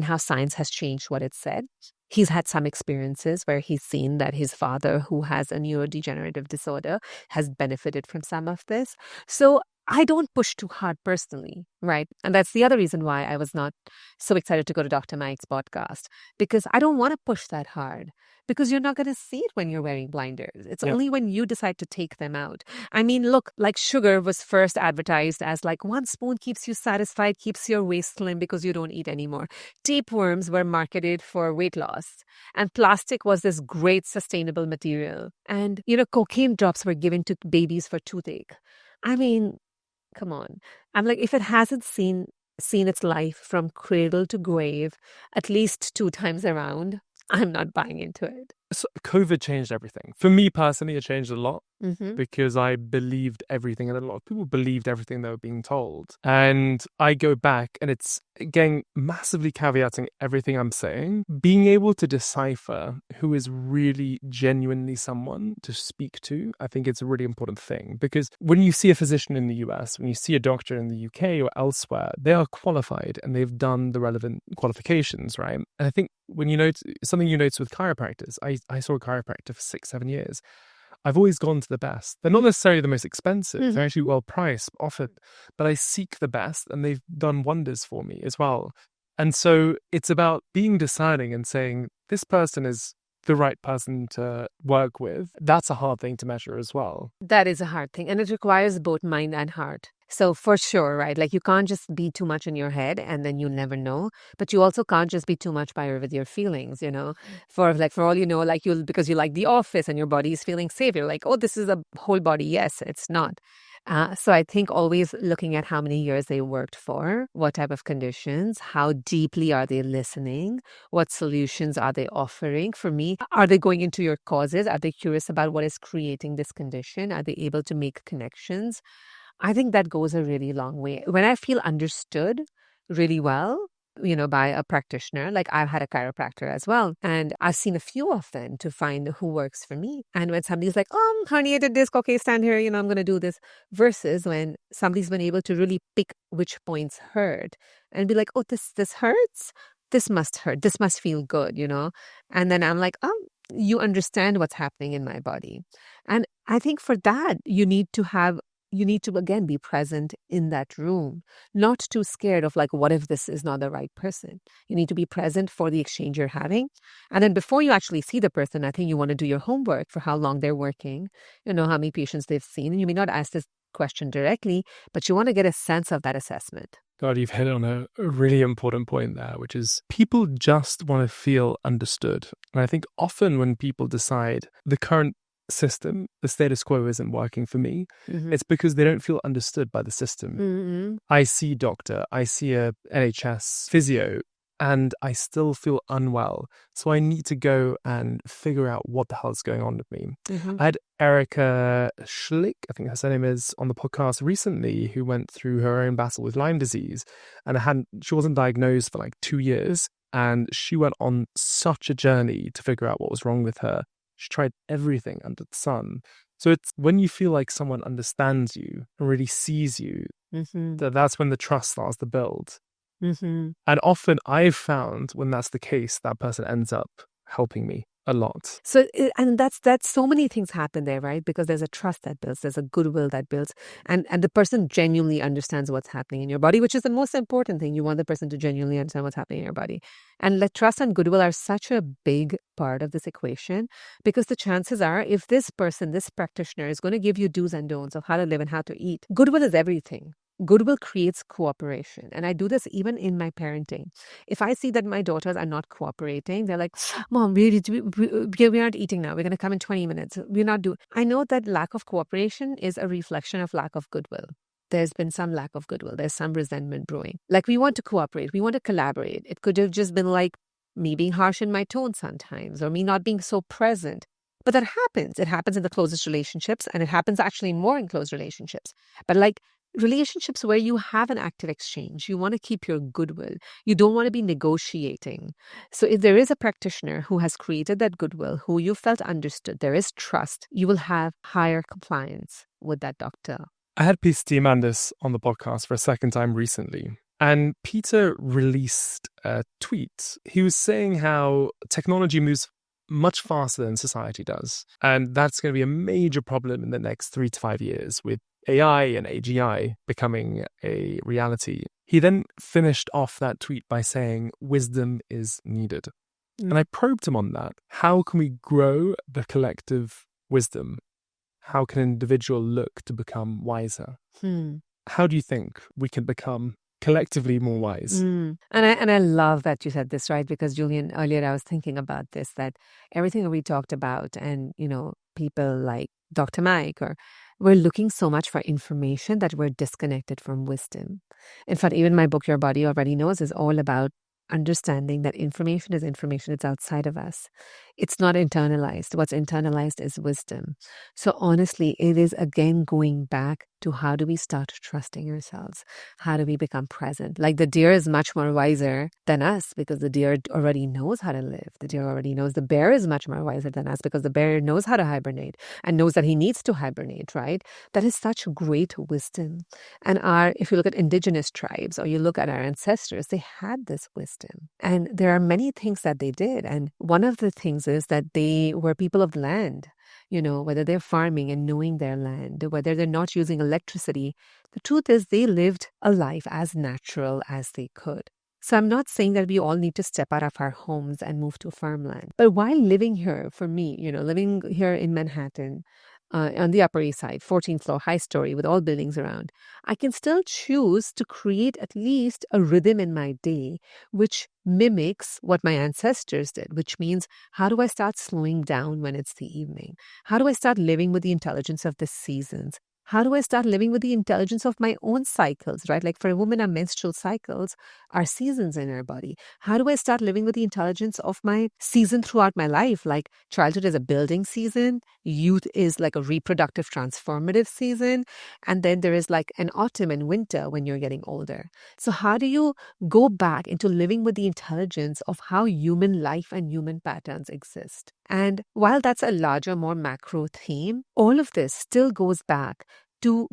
how science has changed what it said. He's had some experiences where he's seen that his father, who has a neurodegenerative disorder, has benefited from some of this. So I don't push too hard personally, right? And that's the other reason why I was not so excited to go to Dr. Mike's podcast, because I don't want to push that hard, because you're not going to see it when you're wearing blinders. It's only when you decide to take them out. Look, like sugar was first advertised as like 1 spoon keeps you satisfied, keeps your waist slim because you don't eat anymore. Tapeworms were marketed for weight loss, and plastic was this great sustainable material. And, cocaine drops were given to babies for toothache. Come on. I'm like, if it hasn't seen its life from cradle to grave at least 2 times around, I'm not buying into it. So COVID changed everything. For me personally, it changed a lot because I believed everything, and a lot of people believed everything they were being told. And I go back, and it's, again, massively caveating everything I'm saying. Being able to decipher who is really genuinely someone to speak to, I think it's a really important thing. Because when you see a physician in the US, when you see a doctor in the UK or elsewhere, they are qualified and they've done the relevant qualifications, right? And I think when you notice something with chiropractors, I saw a chiropractor for 6-7 years. I've always gone to the best. They're not necessarily the most expensive. They're actually well priced, offered, but I seek the best, and they've done wonders for me as well. And so it's about being discerning and saying, this person is the right person to work with. That's a hard thing to measure as well. That is a hard thing. And it requires both mind and heart. So for sure, right? Like you can't just be too much in your head and then you'll never know. But you also can't just be too much with your feelings, For all you know, like because you like The Office and your body is feeling safe. You're like, oh, this is a whole body. Yes, it's not. So I think always looking at how many years they worked for, what type of conditions, how deeply are they listening, what solutions are they offering. For me, are they going into your causes? Are they curious about what is creating this condition? Are they able to make connections? I think that goes a really long way. When I feel understood really well, by a practitioner, like I've had a chiropractor as well, and I've seen a few of them to find who works for me. And when somebody's like, oh, herniated disc, okay, stand here, I'm going to do this, versus when somebody's been able to really pick which points hurt and be like, oh, this hurts, this must hurt, this must feel good, And then I'm like, oh, you understand what's happening in my body. And I think for that, you need to again be present in that room, not too scared of like, what if this is not the right person? You need to be present for the exchange you're having. And then before you actually see the person, I think you want to do your homework for how long they're working, how many patients they've seen. And you may not ask this question directly, but you want to get a sense of that assessment. God, you've hit on a really important point there, which is people just want to feel understood. And I think often when people decide the current system, the status quo isn't working for me, it's because they don't feel understood by the system. I see doctor, I see a NHS physio, and I still feel unwell. So I need to go and figure out what the hell is going on with me. I had Erica Schlick, I think her name is, on the podcast recently, who went through her own battle with Lyme disease. And she wasn't diagnosed for like 2 years. And she went on such a journey to figure out what was wrong with her. She tried everything under the sun. So it's when you feel like someone understands you and really sees you, that's when the trust starts to build. And often I've found when that's the case, that person ends up helping me a lot. So, and that's so many things happen there, right? Because there's a trust that builds, there's a goodwill that builds, and the person genuinely understands what's happening in your body, which is the most important thing. You want the person to genuinely understand what's happening in your body. And trust and goodwill are such a big part of this equation, because the chances are, if this person, this practitioner is going to give you do's and don'ts of how to live and how to eat, goodwill is everything. Goodwill creates cooperation. And I do this even in my parenting. If I see that my daughters are not cooperating, they're like, Mom, we're not eating now. We're going to come in 20 minutes. We're not doing. I know that lack of cooperation is a reflection of lack of goodwill. There's been some lack of goodwill. There's some resentment brewing. Like, we want to cooperate. We want to collaborate. It could have just been like me being harsh in my tone sometimes, or me not being so present. But that happens. It happens in the closest relationships, and it happens actually more in close relationships. But like, relationships where you have an active exchange, you want to keep your goodwill. You don't want to be negotiating. So if there is a practitioner who has created that goodwill, who you felt understood, there is trust, you will have higher compliance with that doctor. I had Peter Diamandis on the podcast for a second time recently, and Peter released a tweet. He was saying how technology moves much faster than society does, and that's going to be a major problem in the next 3 to 5 years with AI and AGI becoming a reality. He then finished off that tweet by saying wisdom is needed. And I probed him on that. How can we grow the collective wisdom? How can an individual look to become wiser? How do you think we can become collectively more wise? And I love that you said this, right? Because Julian, earlier I was thinking about this, that everything that we talked about, and people like Dr. Mike, we're looking so much for information that we're disconnected from wisdom. In fact, even my book, Your Body Already Knows, is all about understanding that information is information. It's outside of us. It's not internalized. What's internalized is wisdom. So honestly, it is again going back to how do we start trusting ourselves? How do we become present? Like, the deer is much more wiser than us because the deer already knows how to live. The deer already knows. The bear is much more wiser than us because the bear knows how to hibernate and knows that he needs to hibernate, right? That is such great wisdom. And if you look at indigenous tribes, or you look at our ancestors, they had this wisdom. And there are many things that they did. And one of the things is that they were people of the land. Whether they're farming and knowing their land, whether they're not using electricity, the truth is they lived a life as natural as they could. So I'm not saying that we all need to step out of our homes and move to farmland. But while living here, for me, living here in Manhattan, on the Upper East Side, 14th floor, high story with all buildings around, I can still choose to create at least a rhythm in my day which mimics what my ancestors did, which means, how do I start slowing down when it's the evening? How do I start living with the intelligence of the seasons? How do I start living with the intelligence of my own cycles, right? Like, for a woman, our menstrual cycles are seasons in our body. How do I start living with the intelligence of my season throughout my life? Like, childhood is a building season. Youth is like a reproductive, transformative season. And then there is like an autumn and winter when you're getting older. So how do you go back into living with the intelligence of how human life and human patterns exist? And while that's a larger, more macro theme, all of this still goes back to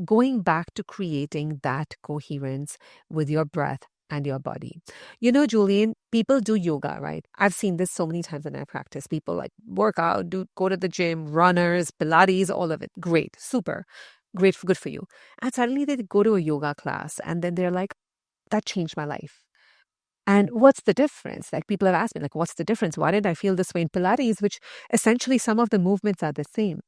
creating that coherence with your breath and your body. Julian, people do yoga, right? I've seen this so many times in my practice. People like work out, go to the gym, runners, Pilates, all of it. Great, super, great, good for you. And suddenly they go to a yoga class and then they're like, that changed my life. And what's the difference? Like, people have asked me, like, what's the difference? Why did I feel this way in Pilates, which essentially some of the movements are the same?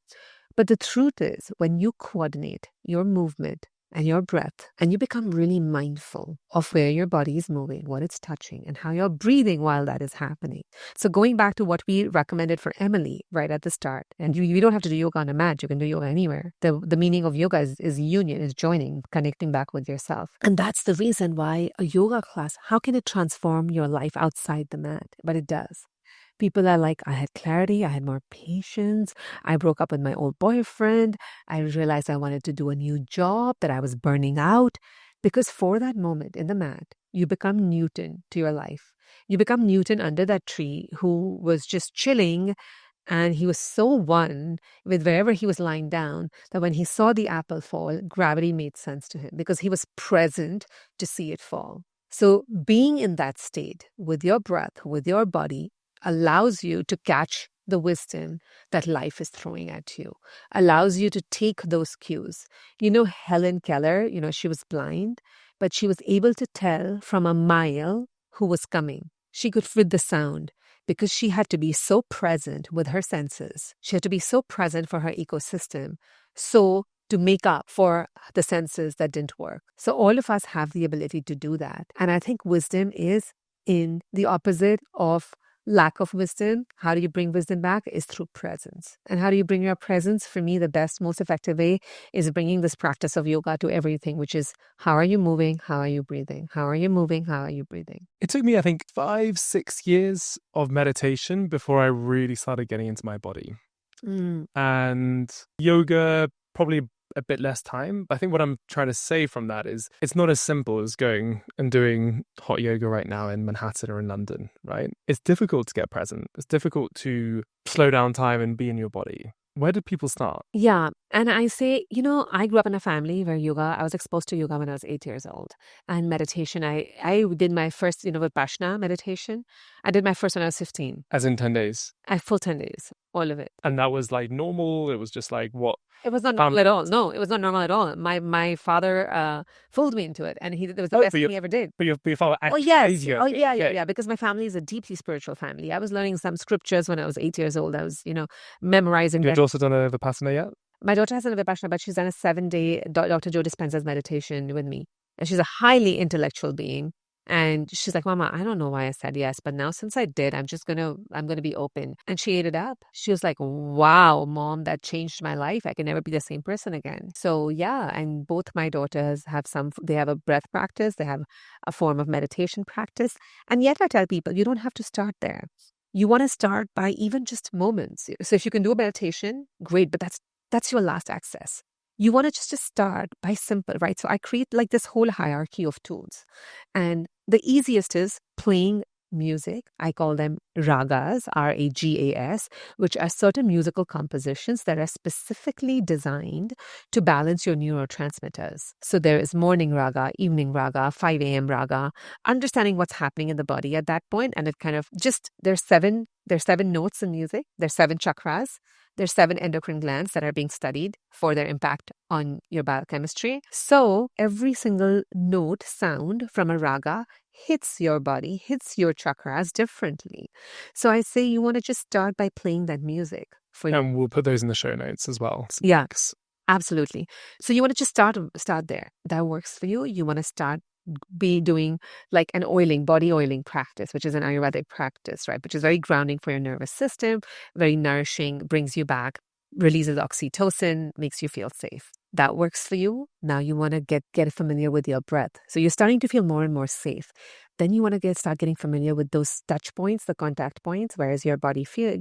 But the truth is, when you coordinate your movement and your breath, and you become really mindful of where your body is moving, what it's touching, and how you're breathing while that is happening. So going back to what we recommended for Emily right at the start, and you don't have to do yoga on a mat, you can do yoga anywhere. The meaning of yoga is union, is joining, connecting back with yourself. And that's the reason why a yoga class, how can it transform your life outside the mat? But it does. People are like, I had clarity, I had more patience, I broke up with my old boyfriend, I realized I wanted to do a new job, that I was burning out. Because for that moment in the mat, you become Newton to your life. You become Newton under that tree who was just chilling, and he was so one with wherever he was lying down that when he saw the apple fall, gravity made sense to him because he was present to see it fall. So being in that state with your breath, with your body, allows you to catch the wisdom that life is throwing at you, allows you to take those cues. Helen Keller, she was blind, but she was able to tell from a mile who was coming. She could read the sound because she had to be so present with her senses. She had to be so present for her ecosystem. So to make up for the senses that didn't work. So all of us have the ability to do that. And I think wisdom is in the opposite of lack of wisdom. How do you bring wisdom back? Is through presence. And how do you bring your presence? For me, the best, most effective way is bringing this practice of yoga to everything, which is how are you moving? How are you breathing? How are you moving? How are you breathing? It took me, I think, 5-6 years of meditation before I really started getting into my body. And yoga, probably a bit less time. But I think what I'm trying to say from that is it's not as simple as going and doing hot yoga right now in Manhattan or in London, right? It's difficult to get present. It's difficult to slow down time and be in your body. Where do people start? Yeah. And I say, I grew up in a family where I was exposed to yoga when I was 8 years old. And meditation, I did my first, Vipassana meditation. I did my first when I was 15. As in 10 days? Full 10 days, all of it. And that was like normal? It was just like what? It was not normal at all. No, it was not normal at all. My father fooled me into it, and it was the best thing he ever did. But your father actually yeah. Because my family is a deeply spiritual family. I was learning some scriptures when I was 8 years old. I was, memorizing. You've also done a Vipassana yet? My daughter hasn't a Vipassana, but she's done a 7-day Dr. Joe Dispenza's meditation with me. And she's a highly intellectual being. And she's like, Mama, I don't know why I said yes, but now since I did, I'm going to be open. And she ate it up. She was like, wow, Mom, that changed my life. I can never be the same person again. So yeah, and both my daughters they have a breath practice. They have a form of meditation practice. And yet I tell people, you don't have to start there. You want to start by even just moments. So if you can do a meditation, great, but that's your last access. You want to just start by simple, right? So I create like this whole hierarchy of tools. And the easiest is playing music. I call them ragas, R-A-G-A-S, which are certain musical compositions that are specifically designed to balance your neurotransmitters. So there is morning raga, evening raga, 5 a.m. raga, understanding what's happening in the body at that point. And it kind of there's seven notes in music. There's 7 chakras. There's 7 endocrine glands that are being studied for their impact on your biochemistry. So every single note sound from a raga hits your body, hits your chakras differently. So I say you want to just start by playing that music. And we'll put those in the show notes as well. Yeah, absolutely. So you want to just start there. That works for you. You want to be doing like an body oiling practice, which is an Ayurvedic practice, right? Which is very grounding for your nervous system, very nourishing, brings you back, releases oxytocin, makes you feel safe. That works for you. Now you want to get familiar with your breath. So you're starting to feel more and more safe. Then you want to start getting familiar with those touch points, the contact points. Where is your body feel?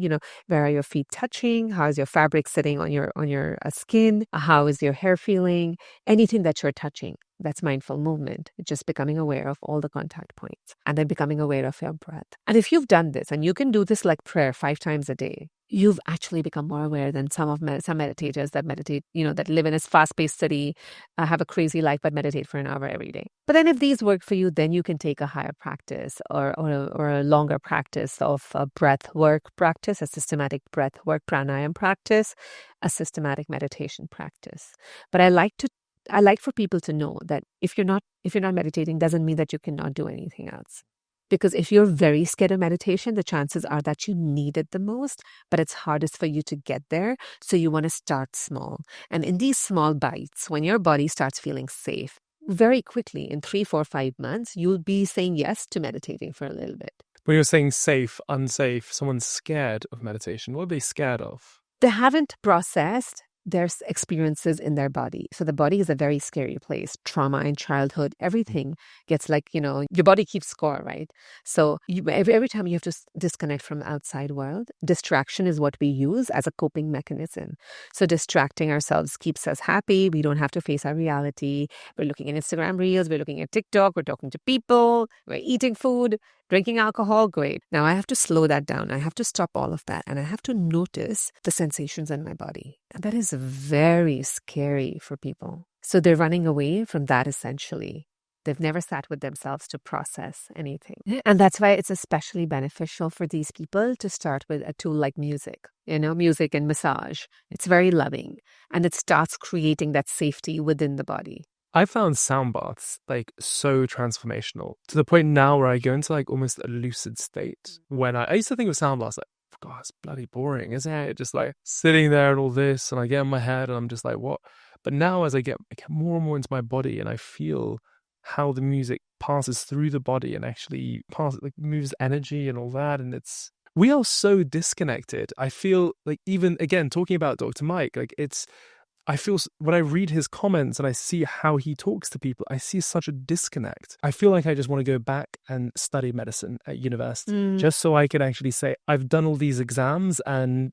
Where are your feet touching? How is your fabric sitting on your skin? How is your hair feeling? Anything that you're touching. That's mindful movement. It's just becoming aware of all the contact points and then becoming aware of your breath. And if you've done this, and you can do this like prayer 5 times a day, you've actually become more aware than some meditators that meditate, that live in this fast-paced city, have a crazy life, but meditate for an hour every day. But then if these work for you, then you can take a higher practice or a longer practice of a breath work practice, a systematic breath work pranayama practice, a systematic meditation practice. But I like for people to know that if you're not meditating, doesn't mean that you cannot do anything else. Because if you're very scared of meditation, the chances are that you need it the most, but it's hardest for you to get there. So you want to start small. And in these small bites, when your body starts feeling safe, very quickly, in 3, 4, 5 months, you'll be saying yes to meditating for a little bit. When you're saying safe, unsafe, someone's scared of meditation, what are they scared of? They haven't processed their experiences in their body. So the body is a very scary place. Trauma in childhood, everything gets like, your body keeps score, right? So every time you have to disconnect from the outside world, distraction is what we use as a coping mechanism. So distracting ourselves keeps us happy. We don't have to face our reality. We're looking at Instagram Reels. We're looking at TikTok. We're talking to people. We're eating food. Drinking alcohol, great. Now I have to slow that down. I have to stop all of that. And I have to notice the sensations in my body. And that is very scary for people. So they're running away from that essentially. They've never sat with themselves to process anything. And that's why it's especially beneficial for these people to start with a tool like music, music and massage. It's very loving. And it starts creating that safety within the body. I found sound baths like so transformational to the point now where I go into like almost a lucid state. When I used to think of sound baths like, God, it's bloody boring, isn't it? Just like sitting there and all this, and I get in my head and I'm just like, what? But now as I get more and more into my body and I feel how the music passes through the body and actually moves energy and all that, and we are so disconnected. I feel like, even again talking about Dr. Mike, like I feel when I read his comments and I see how he talks to people, I see such a disconnect. I feel like I just want to go back and study medicine at university just so I can actually say, I've done all these exams and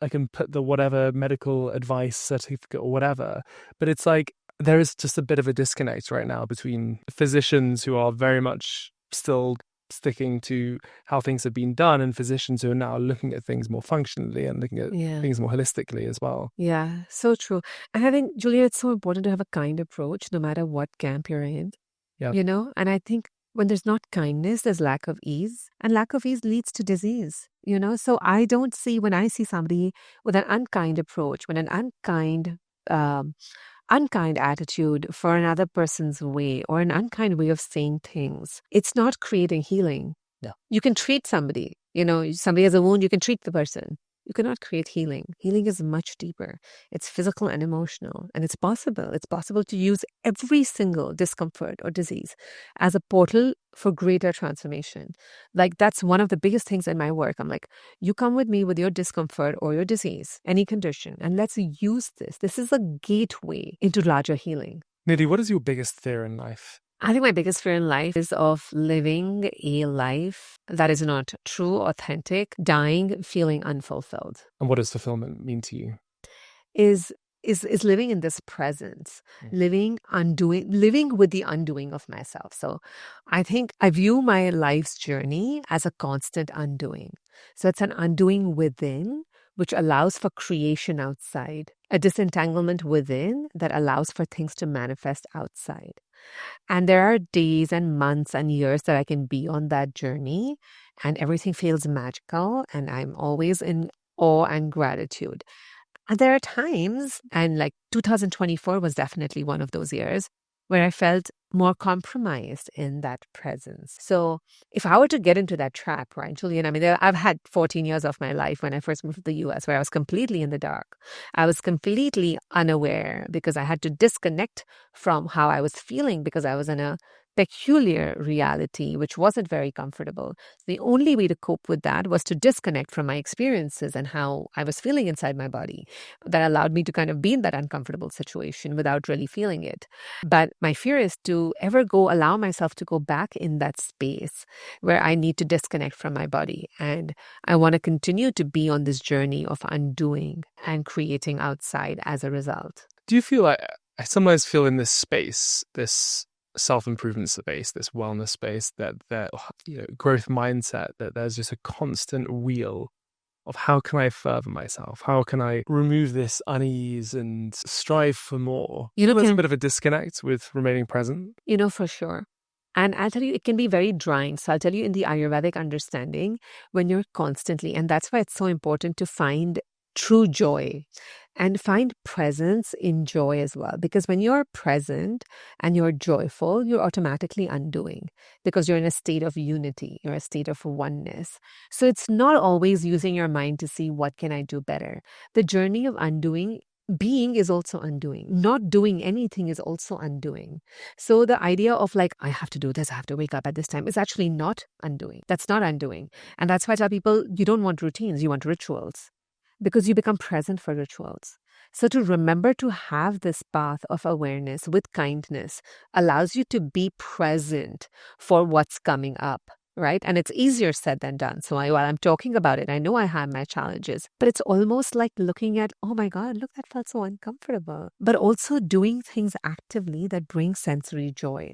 I can put the whatever medical advice certificate or whatever. But it's like, there is just a bit of a disconnect right now between physicians who are very much still sticking to how things have been done and physicians who are now looking at things more functionally and looking at things more holistically as well. Yeah, so true. And I think, Julia, it's so important to have a kind approach no matter what camp you're in, And I think when there's not kindness, there's lack of ease, and lack of ease leads to disease, So I don't see, when I see somebody with an unkind approach, when an unkind attitude for another person's way or an unkind way of saying things, it's not creating healing. No. You can treat somebody, somebody has a wound, you can treat the person. You cannot create healing. Healing is much deeper. It's physical and emotional, and it's possible. It's possible to use every single discomfort or disease as a portal for greater transformation. Like, that's one of the biggest things in my work. I'm like, you come with me with your discomfort or your disease, any condition, and let's use this. This is a gateway into larger healing. Nidhi, what is your biggest fear in life? I think my biggest fear in life is of living a life that is not true, authentic, dying, feeling unfulfilled. And what does fulfillment mean to you? Is living in this presence, living with the undoing of myself. So I think I view my life's journey as a constant undoing. So it's an undoing within, which allows for creation outside, a disentanglement within that allows for things to manifest outside. And there are days and months and years that I can be on that journey and everything feels magical and I'm always in awe and gratitude. And there are times, and like 2024 was definitely one of those years, where I felt more compromised in that presence. So if I were to get into that trap, right, Julian, I mean, I've had 14 years of my life when I first moved to the US where I was completely in the dark. I was completely unaware because I had to disconnect from how I was feeling because I was in a peculiar reality, which wasn't very comfortable. The only way to cope with that was to disconnect from my experiences and how I was feeling inside my body. That allowed me to kind of be in that uncomfortable situation without really feeling it. But my fear is to ever allow myself to go back in that space where I need to disconnect from my body. And I want to continue to be on this journey of undoing and creating outside as a result. Do you feel like, I sometimes feel in this space, this self-improvement space, this wellness space, that growth mindset, that there's just a constant wheel of how can I further myself? How can I remove this unease and strive for more? There's a bit of a disconnect with remaining present. For sure. And I'll tell you, it can be very drying. So I'll tell you, in the Ayurvedic understanding, when you're constantly, and that's why it's so important to find true joy. and find presence in joy as well. Because when you're present and you're joyful, you're automatically undoing because you're in a state of unity, you're a state of oneness. So it's not always using your mind to see what can I do better. The journey of undoing, being is also undoing. Not doing anything is also undoing. So the idea of like, I have to do this, I have to wake up at this time is actually not undoing. That's not undoing. And that's why I tell people, you don't want routines, you want rituals because you become present for rituals. So to remember to have this path of awareness with kindness allows you to be present for what's coming up. Right? And it's easier said than done. So while I'm talking about it, I know I have my challenges, but it's almost like looking at, oh my God, look, that felt so uncomfortable. But also doing things actively that bring sensory joy.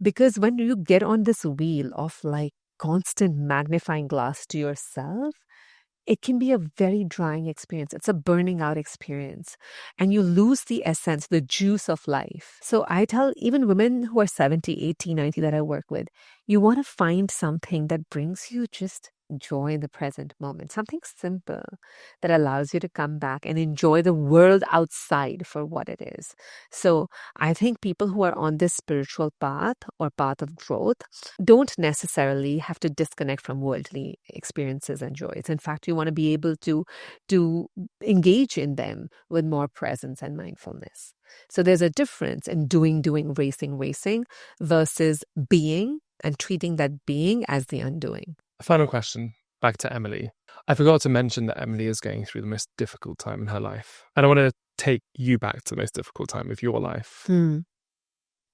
Because when you get on this wheel of like constant magnifying glass to yourself, it can be a very drying experience. It's a burning out experience. And you lose the essence, the juice of life. So I tell even women who are 70, 80, 90 that I work with, you want to find something that brings you just joy in the present moment, something simple that allows you to come back and enjoy the world outside for what it is. So I think people who are on this spiritual path or path of growth don't necessarily have to disconnect from worldly experiences and joys. In fact, you want to be able to engage in them with more presence and mindfulness. So there's a difference in doing, racing versus being and treating that being as the undoing. Final question, back to Emily. I forgot to mention that Emily is going through the most difficult time in her life. And I want to take you back to the most difficult time of your life.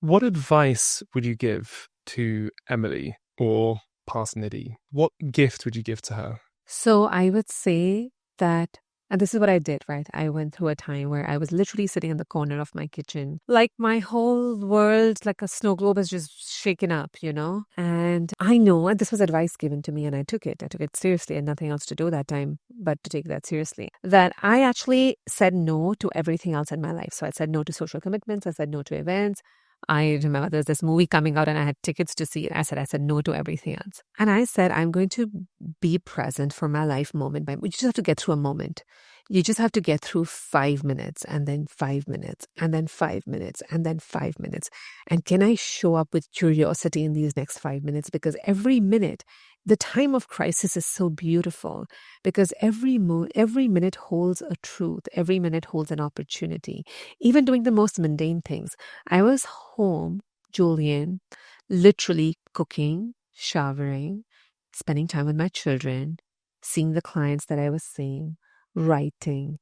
What advice would you give to Emily or past Nidhi? What gift would you give to her? So I would say that, and this is what I did, right? I went through a time where I was literally sitting in the corner of my kitchen. Like my whole world, like a snow globe is just shaken up, you know? And I know, and this was advice given to me and I took it seriously and nothing else to do that time but to take that seriously. That I actually said no to everything else in my life. So I said no to social commitments. I said no to events. I remember there's this movie coming out and I had tickets to see it. I said no to everything else. And I said, I'm going to be present for my life moment by moment. You just have to get through a moment. You just have to get through 5 minutes and then 5 minutes and then 5 minutes and then 5 minutes. And can I show up with curiosity in these next 5 minutes? Because every minute, the time of crisis is so beautiful because every minute holds a truth. Every minute holds an opportunity. Even doing the most mundane things. I was home, Julian, literally cooking, showering, spending time with my children, seeing the clients that I was seeing, writing.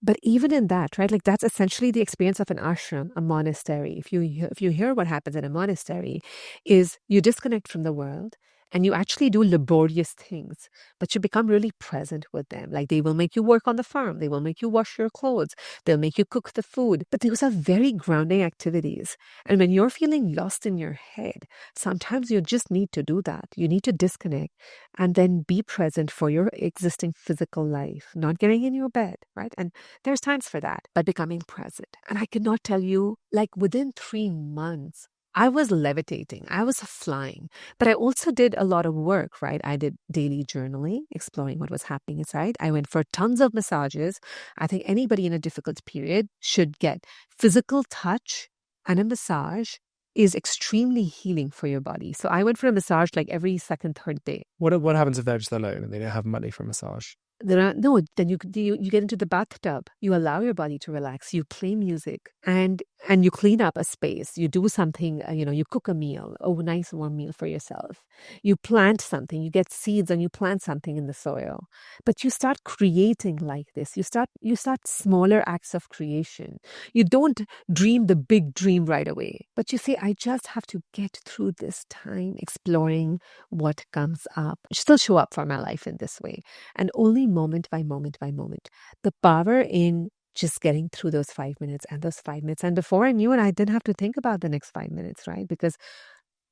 But even in that, right, like that's essentially the experience of an ashram, a monastery. If you hear what happens in a monastery is you disconnect from the world and you actually do laborious things, but you become really present with them. Like they will make you work on the farm. They will make you wash your clothes. They'll make you cook the food. But those are very grounding activities. And when you're feeling lost in your head, sometimes you just need to do that. You need to disconnect and then be present for your existing physical life, not getting in your bed, right? And there's times for that, but becoming present. And I cannot tell you, like within 3 months, I was levitating. I was flying. But I also did a lot of work, right? I did daily journaling, exploring what was happening inside. I went for tons of massages. I think anybody in a difficult period should get physical touch and a massage is extremely healing for your body. So I went for a massage like every second, third day. What happens if they're just alone and they don't have money for a massage? Then you get into the bathtub. You allow your body to relax. You play music and you clean up a space. You do something, you cook a meal, a nice warm meal for yourself. You plant something. You get seeds and you plant something in the soil. But you start creating like this. You start smaller acts of creation. You don't dream the big dream right away. But you say, I just have to get through this time exploring what comes up. Still show up for my life in this way. And only moment by moment by moment. The power in just getting through those 5 minutes and those 5 minutes. And before I knew it, I didn't have to think about the next 5 minutes, right? Because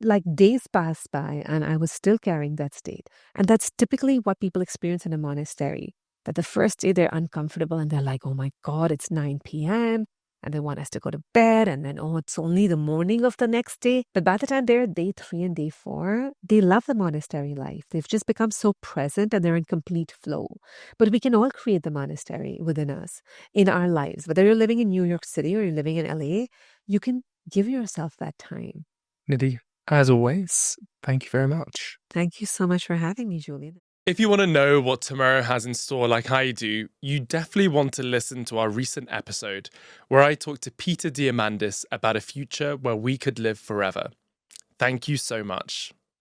like days passed by and I was still carrying that state. And that's typically what people experience in a monastery. That the first day they're uncomfortable and they're like, oh my God, it's 9 p.m. and they want us to go to bed, and then, oh, it's only the morning of the next day. But by the time they're day 3 and day 4, they love the monastery life. They've just become so present and they're in complete flow. But we can all create the monastery within us, in our lives. Whether you're living in New York City or you're living in LA, you can give yourself that time. Nidhi, as always, thank you very much. Thank you so much for having me, Julian. If you want to know what tomorrow has in store like I do, you definitely want to listen to our recent episode where I talked to Peter Diamandis about a future where we could live forever. Thank you so much.